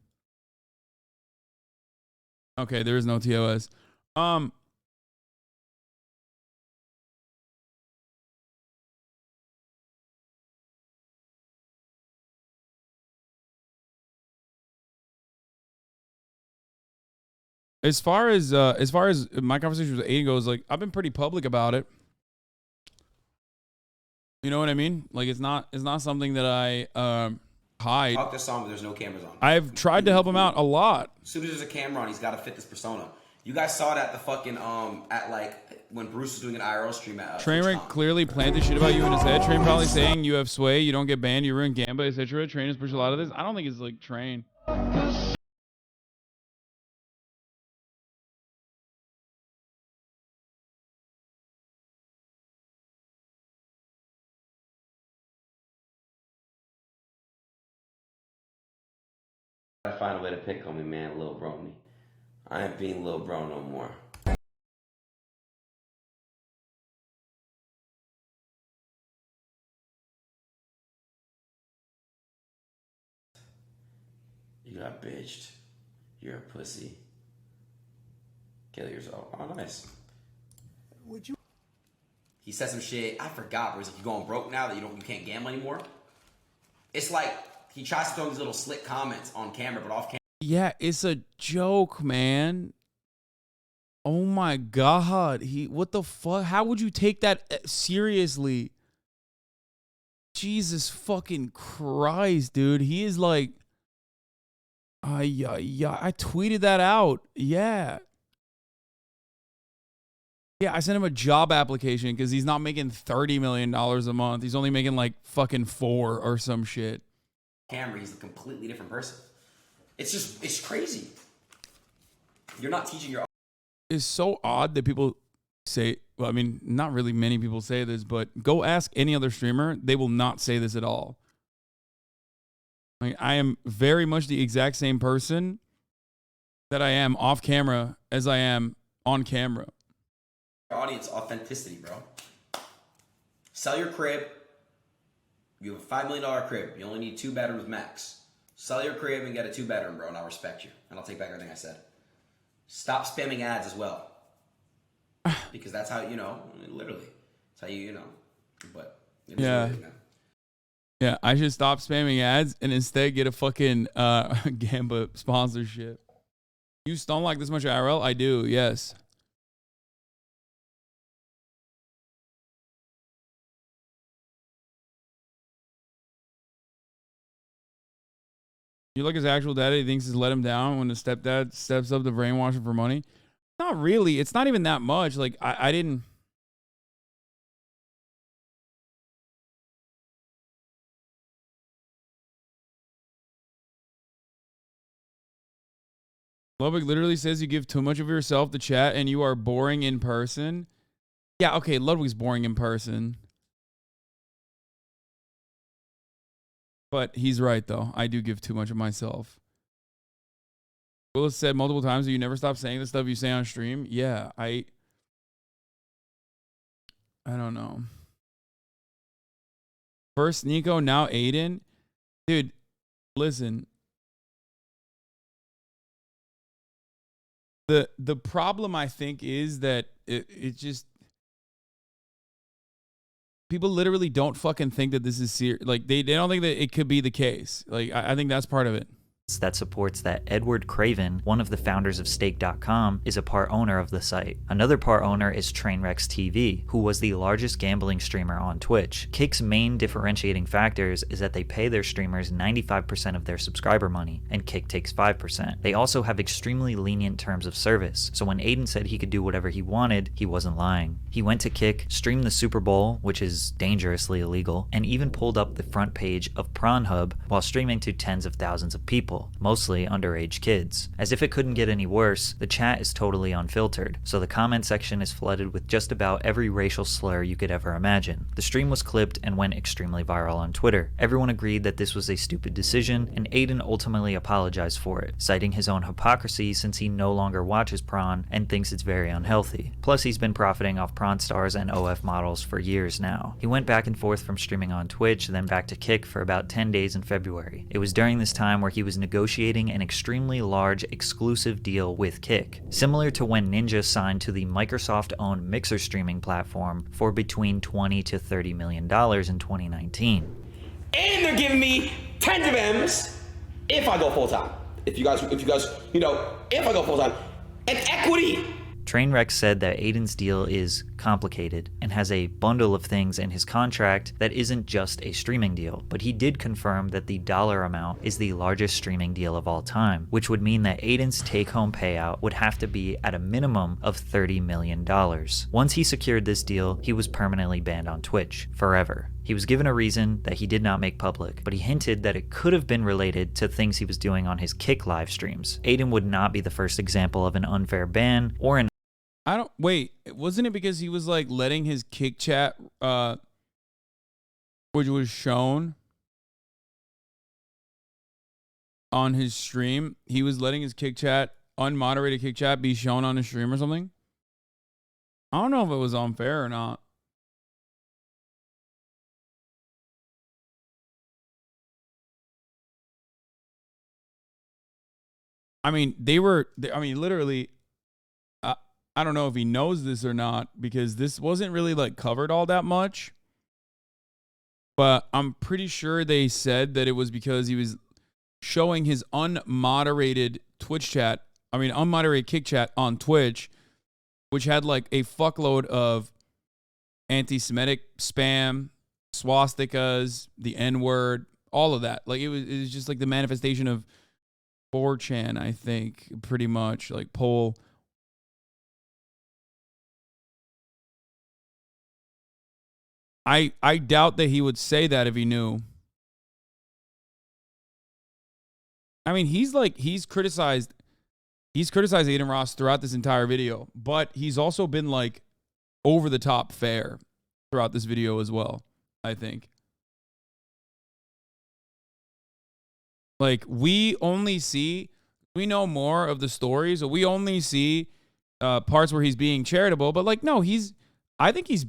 Okay, there is no TOS. As far as my conversation with Aiden goes, like I've been pretty public about it. You know what I mean? Like it's not something that I hide. Talk this song, but there's no cameras on. I've tried to help him out a lot. As soon as there's a camera on, he's got to fit this persona. You guys saw it at the fucking at like when Bruce was doing an IRL stream at Trainwreck clearly planted shit about you in his head. Train probably saying you have sway, you don't get banned, you ruin Gamba, etc. Train has pushed a lot of this. I don't think it's like Train. I find a way to pick on me, man. Lil bro me. I ain't being Lil bro no more. You got bitched. You're a pussy. Kill yourself. Oh, nice. Would you? He said some shit. I forgot. Where he's like, "You going broke now that you can't gamble anymore?" It's like he tries to throw these little slick comments on camera, but off camera. Yeah, it's a joke, man. Oh my god. What the fuck? How would you take that seriously? Jesus fucking Christ, dude. He is like yeah, I tweeted that out. Yeah. Yeah, I sent him a job application because he's not making $30 million a month. He's only making like fucking 4 or some shit. Camera, he's a completely different person. It's crazy. You're not teaching your. It's so odd that people say, well, I mean, not really many people say this, but go ask any other streamer. They will not say this at all. Like, I am very much the exact same person that I am off camera as I am on camera. Audience authenticity, bro. Sell your crib. You have a $5 million crib. You only need 2 bedrooms max. Sell your crib and get a 2-bedroom, bro, and I'll respect you. And I'll take back everything I said. Stop spamming ads as well. Because that's how, literally. That's how you know. But, yeah. Yeah, I should stop spamming ads and instead get a fucking Gamba sponsorship. You don't like this much IRL? I do, yes. You look at his actual daddy, he thinks he's let him down when the stepdad steps up to brainwash him for money. Not really. It's not even that much. Like, I didn't. Lubbock literally says you give too much of yourself to chat and you are boring in person. Yeah, okay, Ludwig's boring in person. But he's right, though. I do give too much of myself. Willis said multiple times that you never stop saying the stuff you say on stream. Yeah, I don't know. First Nico, now Aiden. Dude, listen. The problem, I think, is that it just... People literally don't fucking think that this is serious. Like, they don't think that it could be the case. Like, I think that's part of it. That supports that Edward Craven, one of the founders of Stake.com, is a part owner of the site. Another part owner is Trainwrecks TV, who was the largest gambling streamer on Twitch. Kick's main differentiating factors is that they pay their streamers 95% of their subscriber money, and Kick takes 5%. They also have extremely lenient terms of service, so when Aiden said he could do whatever he wanted, he wasn't lying. He went to Kick, streamed the Super Bowl, which is dangerously illegal, and even pulled up the front page of Prawn Hub while streaming to tens of thousands of people. people, mostly underage kids. As if it couldn't get any worse, the chat is totally unfiltered, so the comment section is flooded with just about every racial slur you could ever imagine. The stream was clipped and went extremely viral on Twitter. Everyone agreed that this was a stupid decision, and Adin ultimately apologized for it, citing his own hypocrisy since he no longer watches prawn and thinks it's very unhealthy. Plus, he's been profiting off prawn stars and OF models for years now. He went back and forth from streaming on Twitch, then back to Kick for about 10 days in February. It was during this time where he was negotiating an extremely large exclusive deal with Kick, similar to when Ninja signed to the Microsoft-owned Mixer streaming platform for between $20 to $30 million in 2019. And they're giving me tens of M's if I go full time. If you guys, if I go full time, it's equity. Trainwreck said that Adin's deal is complicated and has a bundle of things in his contract that isn't just a streaming deal, but he did confirm that the dollar amount is the largest streaming deal of all time, which would mean that Adin's take-home payout would have to be at a minimum of $30 million. Once he secured this deal, he was permanently banned on Twitch, forever. He was given a reason that he did not make public, but he hinted that it could have been related to things he was doing on his Kick live streams. Adin would not be the first example of an unfair ban or an wasn't it because he was like letting his Kick chat, which was shown on his stream, he was letting his Kick chat, unmoderated Kick chat, be shown on his stream or something? I don't know if it was unfair or not. I mean, literally, I don't know if he knows this or not, because this wasn't really like covered all that much, but I'm pretty sure they said that it was because he was showing his unmoderated unmoderated Kick chat on Twitch, which had like a fuckload of anti-Semitic spam, swastikas, the N-word, all of that. Like it was just like the manifestation of 4chan, I think, pretty much like poll. I doubt that he would say that if he knew. I mean, he's criticized Adin Ross throughout this entire video, but he's also been like over the top fair throughout this video as well, I think. Like we know more of the stories, or we only see parts where he's being charitable, but like no, I think he's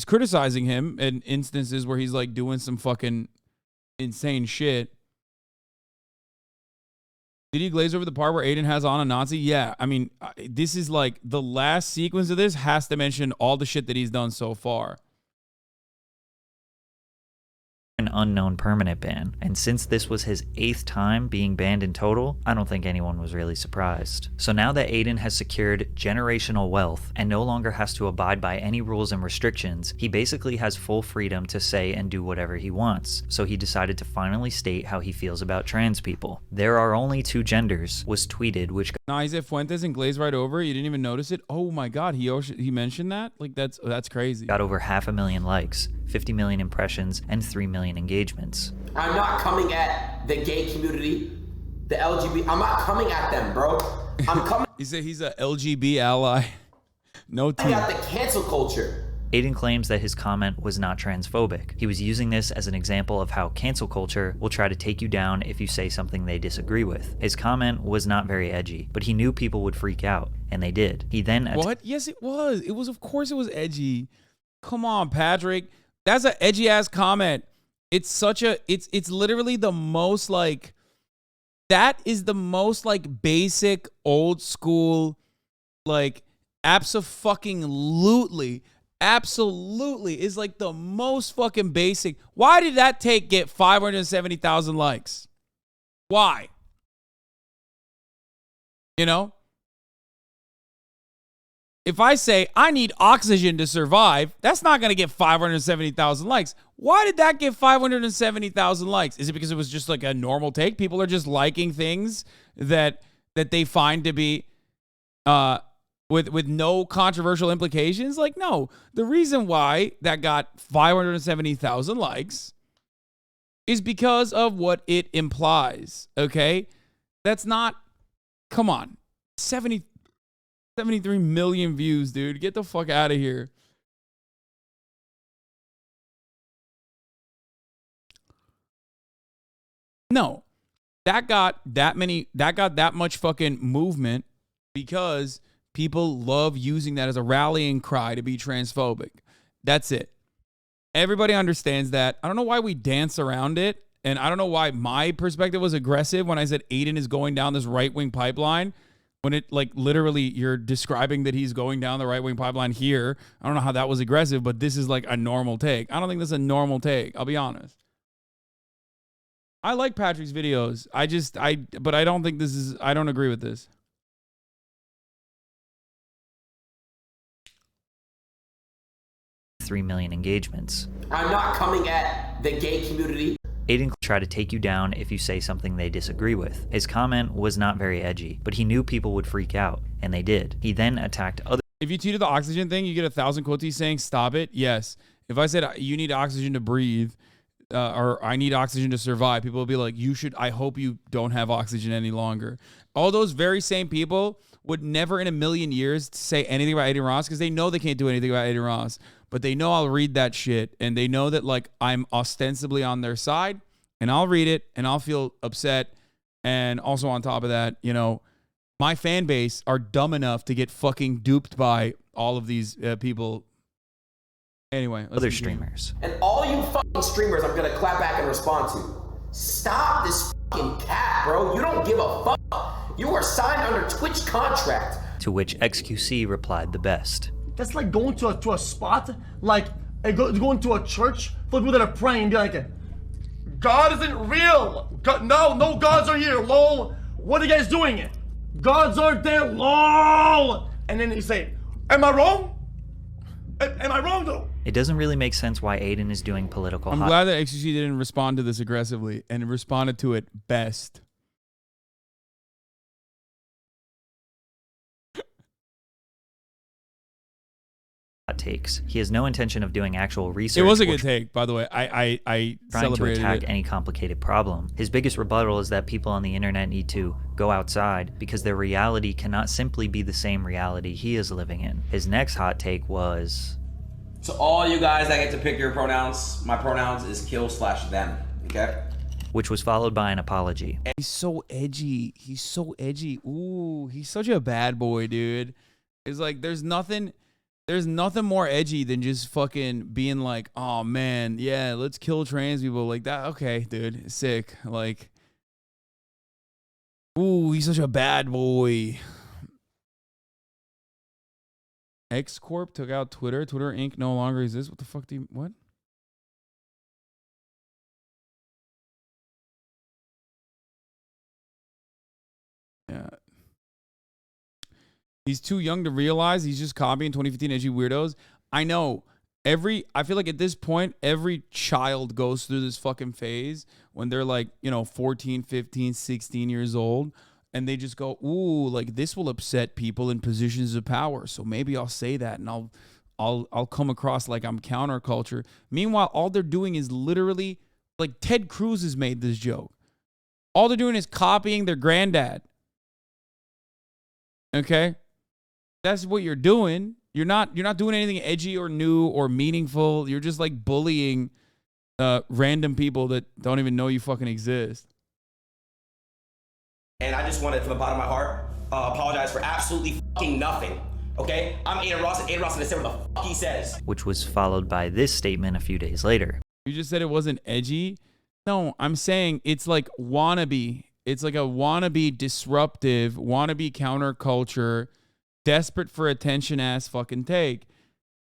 criticizing him in instances where he's like doing some fucking insane shit. Did he glaze over the part where Adin has on a Nazi? Yeah. I mean, this is like the last sequence of this has to mention all the shit that he's done so far. An unknown permanent ban, and since this was his 8th time being banned in total, I don't think anyone was really surprised. So now that Adin has secured generational wealth and no longer has to abide by any rules and restrictions, he basically has full freedom to say and do whatever he wants. So he decided to finally state how he feels about trans people. There are only 2 genders was tweeted, which Isaac Fuentes and glaze right over. You didn't even notice it. Oh my god, he mentioned that? Like that's crazy. Got over 500,000 likes, 50 million impressions, and 3 million engagements. I'm not coming at the gay community, the LGBT. I'm not coming at them, bro. I'm coming. He said he's a LGBT ally. No team. At the cancel culture. Adin claims that his comment was not transphobic. He was using this as an example of how cancel culture will try to take you down if you say something they disagree with. His comment was not very edgy, but he knew people would freak out, and they did. He then What? Yes, it was. It was, of course it was edgy. Come on, Patrick. That's an edgy ass comment. It's such a it's literally the most like that is the most like basic old school like absolutely is like the most fucking basic. Why did that take get 570,000 likes? Why? You know? If I say I need oxygen to survive, that's not going to get 570,000 likes. Why did that get 570,000 likes? Is it because it was just like a normal take? People are just liking things that they find to be with no controversial implications? Like, no. The reason why that got 570,000 likes is because of what it implies, okay? That's not, come on, 73 million views, dude. Get the fuck out of here. No, that got that much fucking movement because people love using that as a rallying cry to be transphobic. That's it. Everybody understands that. I don't know why we dance around it, and I don't know why my perspective was aggressive when I said Adin is going down this right-wing pipeline, when it, like, literally you're describing that he's going down the right-wing pipeline here. I don't know how that was aggressive, but this is like a normal take. I don't think this is a normal take. I'll be honest. I like Patrick's videos. But I don't think this is, I don't agree with this. $3 million engagements. I'm not coming at the gay community. Adin tried to take you down if you say something they disagree with. His comment was not very edgy, but he knew people would freak out, and they did. He then attacked other. If you tweeted the oxygen thing, you get 1,000 quotes saying, stop it. Yes. If I said you need oxygen to breathe, or I need oxygen to survive, people will be like, I hope you don't have oxygen any longer. All those very same people would never in a million years say anything about Adin Ross because they know they can't do anything about Adin Ross, but they know I'll read that shit, and they know that, like, I'm ostensibly on their side, and I'll read it, and I'll feel upset. And also on top of that, you know, my fan base are dumb enough to get fucking duped by all of these people. Anyway, other streamers. And all you fucking streamers I'm gonna clap back and respond to. Stop this fucking cap, bro. You don't give a fuck. You are signed under Twitch contract. To which XQC replied the best. That's like going to a spot, like going to a church for people that are praying and be like, God isn't real. God, no gods are here, lol. What are you guys doing? Gods aren't there, lol. And then you say, am I wrong? Am I wrong though? It doesn't really make sense why Adin is doing political. I'm glad that XQC didn't respond to this aggressively and responded to it best. Takes. He has no intention of doing actual research. It was a good take, by the way. I trying to attack it. Any complicated problem. His biggest rebuttal is that people on the internet need to go outside because their reality cannot simply be the same reality he is living in. His next hot take was, to all you guys that get to pick your pronouns, my pronouns is kill/them, okay? Which was followed by an apology. He's so edgy. He's so edgy. Ooh, he's such a bad boy, dude. It's like there's nothing more edgy than just fucking being like, oh man, yeah, let's kill trans people like that. Okay, dude, sick. Like, ooh, he's such a bad boy. X Corp took out Twitter. Twitter Inc. no longer exists. What the fuck do you, what? Yeah. He's too young to realize he's just copying 2015 edgy weirdos. I know. I feel like at this point, every child goes through this fucking phase when they're like, 14, 15, 16 years old. And they just go, ooh, like this will upset people in positions of power. So maybe I'll say that and I'll come across like I'm counterculture. Meanwhile, all they're doing is literally, like Ted Cruz has made this joke. All they're doing is copying their granddad. Okay? That's what you're doing. You're not doing anything edgy or new or meaningful. You're just like bullying random people that don't even know you fucking exist. And I just wanted from the bottom of my heart apologize for absolutely fucking nothing. Okay? I'm Adin Ross, and Adin Ross is gonna say what the fuck he says. Which was followed by this statement a few days later. You just said it wasn't edgy? No, I'm saying it's like wannabe. It's like a wannabe disruptive, wannabe counterculture, desperate for attention ass fucking take.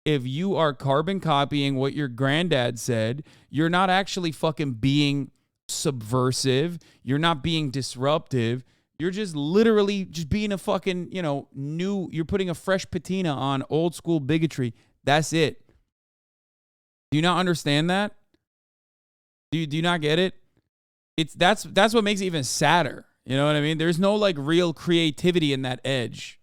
If you are carbon copying what your granddad said, you're not actually fucking being subversive. You're not being disruptive. You're just literally just being a fucking, you're putting a fresh patina on old school bigotry. That's it. Do you not understand that? Do you not get it? That's what makes it even sadder. You know what I mean? There's no like real creativity in that edge.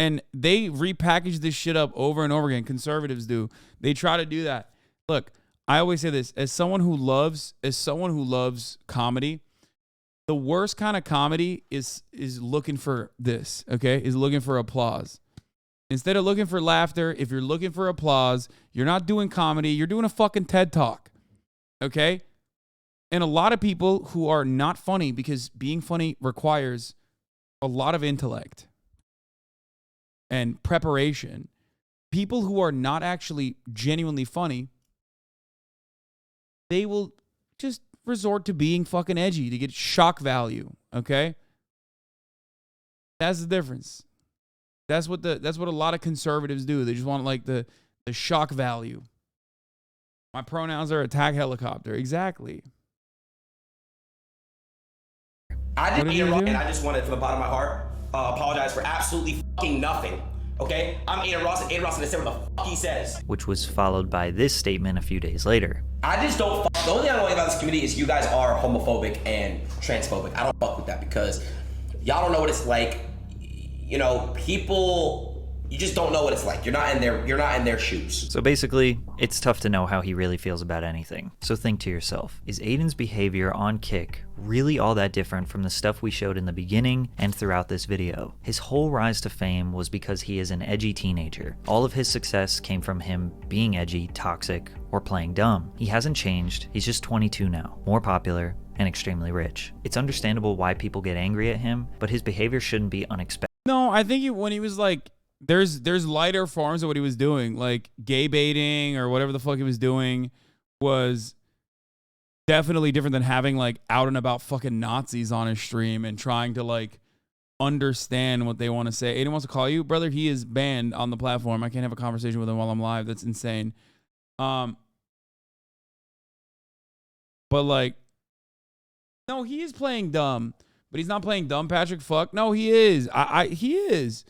And they repackage this shit up over and over again. Conservatives do. They try to do that. Look, I always say this, as someone who loves comedy, the worst kind of comedy is looking for this, okay? Is looking for applause. Instead of looking for laughter, if you're looking for applause, you're not doing comedy, you're doing a fucking TED Talk. Okay? And a lot of people who are not funny, because being funny requires a lot of intellect and preparation. People who are not actually genuinely funny, they will just resort to being fucking edgy to get shock value, okay? That's the difference. That's what a lot of conservatives do. They just want like the shock value. My pronouns are attack helicopter. Exactly. I didn't mean to wrong, and I just wanted from the bottom of my heart apologize for absolutely fucking nothing. Okay? I'm Adin Ross, and Adin Ross is gonna say what the fuck he says. Which was followed by this statement a few days later. I just don't fuck. The only thing I don't like about this community is you guys are homophobic and transphobic. I don't fuck with that because y'all don't know what it's like. You know, people, you just don't know what it's like. You're not in their shoes. So basically, it's tough to know how he really feels about anything. So think to yourself, is Adin's behavior on Kick really all that different from the stuff we showed in the beginning and throughout this video? His whole rise to fame was because he is an edgy teenager. All of his success came from him being edgy, toxic, or playing dumb. He hasn't changed, he's just 22 now, more popular, and extremely rich. It's understandable why people get angry at him, but his behavior shouldn't be unexpected. No, I think when he was like, there's lighter forms of what he was doing, like gay baiting or whatever the fuck he was doing was definitely different than having like out and about fucking Nazis on his stream and trying to like understand what they want to say. Adin wants to call you, brother. He is banned on the platform. I can't have a conversation with him while I'm live. That's insane. But like, no, he is playing dumb. But he's not playing dumb, Patrick. Fuck. No, he is. He is.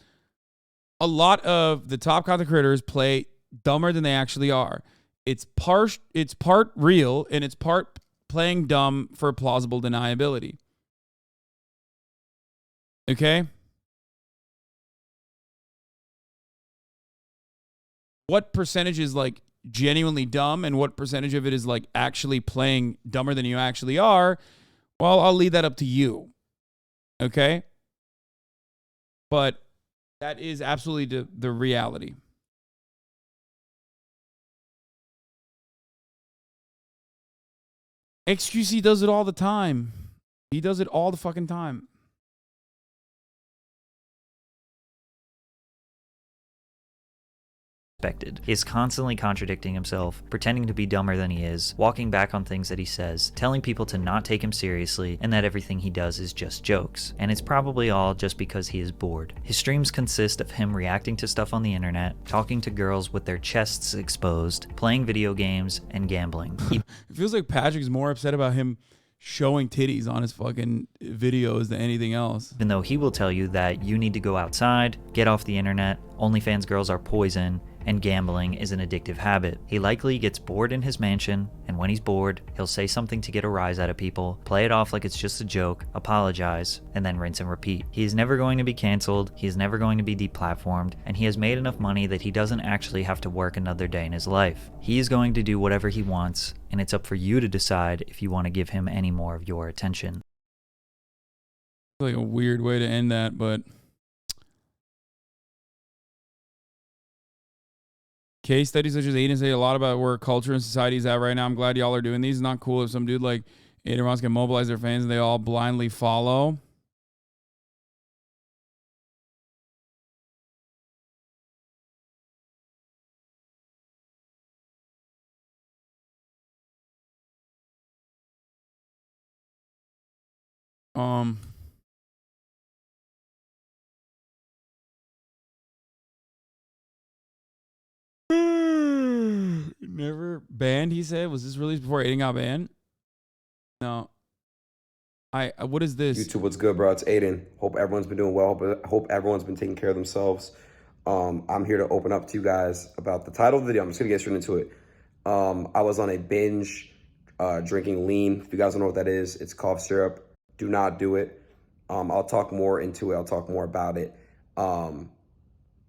A lot of the top content creators play dumber than they actually are. It's part real, and it's part playing dumb for plausible deniability. Okay? What percentage is like genuinely dumb, and what percentage of it is like actually playing dumber than you actually are? Well, I'll leave that up to you. Okay? But that is absolutely the reality. XQC does it all the time. He does it all the fucking time. He is constantly contradicting himself, pretending to be dumber than he is, walking back on things that he says, telling people to not take him seriously, and that everything he does is just jokes. And it's probably all just because he is bored. His streams consist of him reacting to stuff on the internet, talking to girls with their chests exposed, playing video games, and gambling. It feels like Patrick's more upset about him showing titties on his fucking videos than anything else. Even though he will tell you that you need to go outside, get off the internet, OnlyFans girls are poison, and gambling is an addictive habit. He likely gets bored in his mansion, and when he's bored, he'll say something to get a rise out of people, play it off like it's just a joke, apologize, and then rinse and repeat. He is never going to be canceled, he is never going to be deplatformed, and he has made enough money that he doesn't actually have to work another day in his life. He is going to do whatever he wants, and it's up for you to decide if you want to give him any more of your attention. Like a weird way to end that, but case studies such as Adin say a lot about where culture and society is at right now. I'm glad y'all are doing these. It's not cool if some dude like Adin Ross can mobilize their fans and they all blindly follow. Never banned, he said. Was this released before Adin got banned? No. What is this? YouTube, what's good, bro? It's Adin. Hope everyone's been doing well. Hope everyone's been taking care of themselves. I'm here to open up to you guys about the title of the video. I'm just gonna get straight into it. I was on a binge drinking lean. If you guys don't know what that is, it's cough syrup. Do not do it. I'll talk more into it. I'll talk more about it.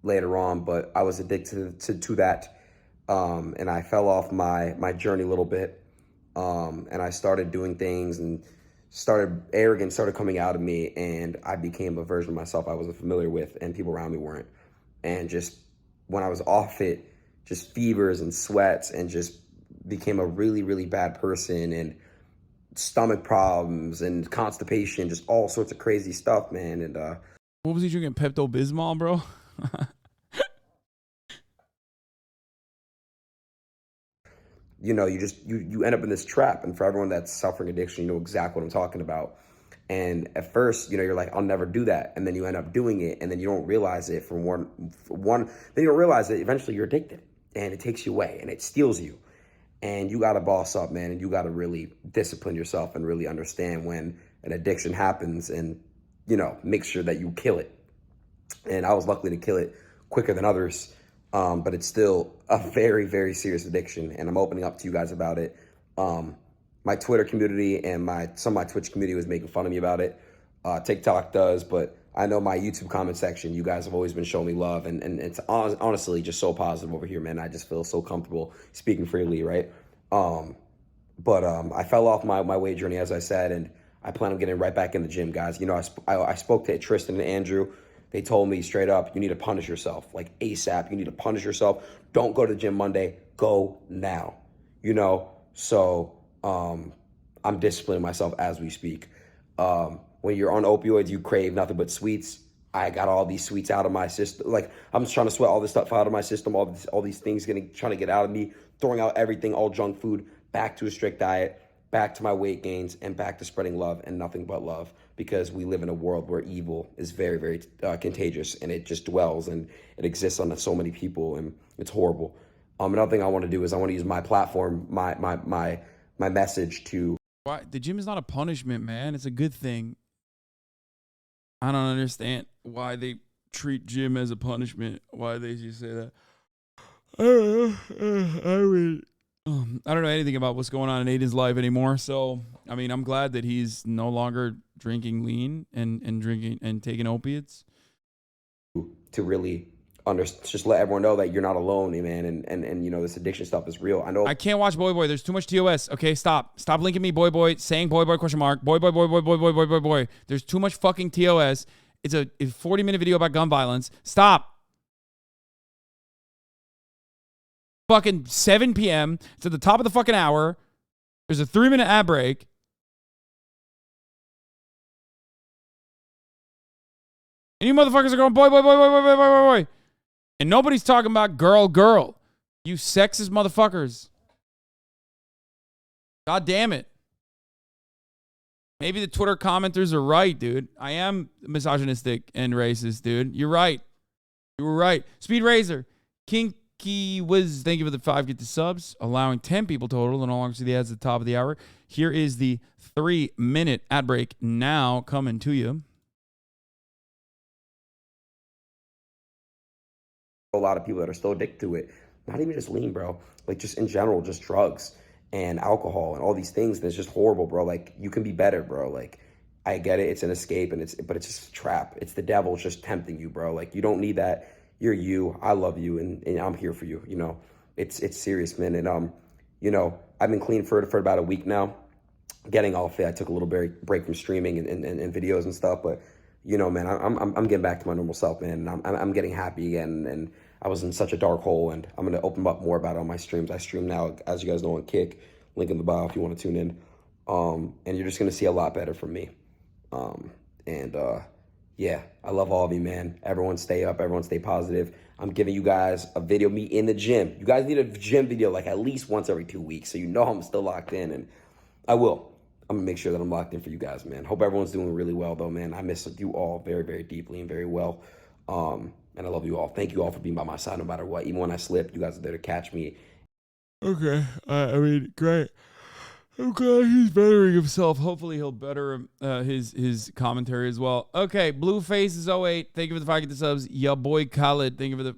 later on, but I was addicted to that. And I fell off my journey a little bit. And I started doing things and arrogance started coming out of me, and I became a version of myself I wasn't familiar with and people around me weren't. And just when I was off it, just fevers and sweats and just became a really, really bad person, and stomach problems and constipation, just all sorts of crazy stuff, man. And what was he drinking? Pepto-Bismol, bro? You know, you end up in this trap. And for everyone that's suffering addiction, you know exactly what I'm talking about. And at first, you know, you're like, I'll never do that. And then you end up doing it, and then you don't realize it then you don't realize that eventually you're addicted, and it takes you away and it steals you. And you got to boss up, man. And you got to really discipline yourself and really understand when an addiction happens, and, you know, make sure that you kill it. And I was lucky to kill it quicker than others. But it's still a very, very serious addiction, and I'm opening up to you guys about it. My Twitter community and some of my Twitch community was making fun of me about it. TikTok does, but I know my YouTube comment section, you guys have always been showing me love, and it's honestly just so positive over here, man. I just feel so comfortable speaking freely, right? But I fell off my weight journey, as I said, and I plan on getting right back in the gym, guys. You know, I spoke to Tristan and Andrew. They told me straight up, you need to punish yourself, like ASAP. You need to punish yourself. Don't go to the gym Monday. Go now. You know, so I'm disciplining myself as we speak. When you're on opioids, you crave nothing but sweets. I got all these sweets out of my system. Like, I'm just trying to sweat all this stuff out of my system, all these things trying to get out of me, throwing out everything, all junk food, back to a strict diet, back to my weight gains, and back to spreading love and nothing but love, because we live in a world where evil is very, very contagious, and it just dwells and it exists on so many people, and it's horrible. Another thing I want to do is I want to use my platform, my message to... Why? The gym is not a punishment, man. It's a good thing. I don't understand why they treat gym as a punishment. Why they just say that. I don't know anything about what's going on in Aiden's life anymore. So, I mean, I'm glad that he's no longer drinking lean and drinking and taking opiates. To really just let everyone know that you're not alone, man, and you know, this addiction stuff is real. I know. I can't watch Boy Boy. There's too much TOS. Okay, stop linking me Boy Boy, saying Boy Boy question mark, Boy Boy Boy Boy Boy Boy Boy Boy Boy. There's too much fucking TOS. It's a 40-minute video about gun violence. Stop. Fucking 7 p.m. It's at the top of the fucking hour. There's a 3-minute ad break. And you motherfuckers are going, boy, boy, boy, boy, boy, boy, boy, boy, boy. And nobody's talking about girl, girl. You sexist motherfuckers. God damn it. Maybe the Twitter commenters are right, dude. I am misogynistic and racist, dude. You're right. You were right. Speed Razor. Kinky Wiz, thank you for the 5 get the subs, allowing 10 people total, and no longer see the ads at the top of the hour. Here is the 3-minute ad break now coming to you. A lot of people that are still addicted to it. Not even just lean, bro. Like, just in general, just drugs and alcohol and all these things. And it's just horrible, bro. Like, you can be better, bro. Like, I get it. It's an escape, but it's just a trap. It's the devil just tempting you, bro. Like, you don't need that. You're you. I love you, and I'm here for you. You know, it's serious, man. And you know, I've been clean for about a week now. Getting off it. I took a little break from streaming and videos and stuff, but you know, man, I'm getting back to my normal self, man. And I'm getting happy again, and I was in such a dark hole, and I'm gonna open up more about it on my streams. I stream now, as you guys know, on Kick. Link in the bio if you want to tune in. And you're just gonna see a lot better from me. Yeah, I love all of you, man. Everyone stay up. Everyone stay positive. I'm giving you guys a video of me in the gym. You guys need a gym video like at least once every 2 weeks, so you know I'm still locked in, and I will. I'm gonna make sure that I'm locked in for you guys, man. Hope everyone's doing really well, though, man. I miss you all very, very deeply and very well. And I love you all. Thank you all for being by my side no matter what. Even when I slip, you guys are there to catch me. Okay. I mean, great. I'm glad he's bettering himself. Hopefully he'll better his commentary as well. Okay, Blueface is 08. Thank you for the 5 get the subs. Ya boy Khaled. Thank you for the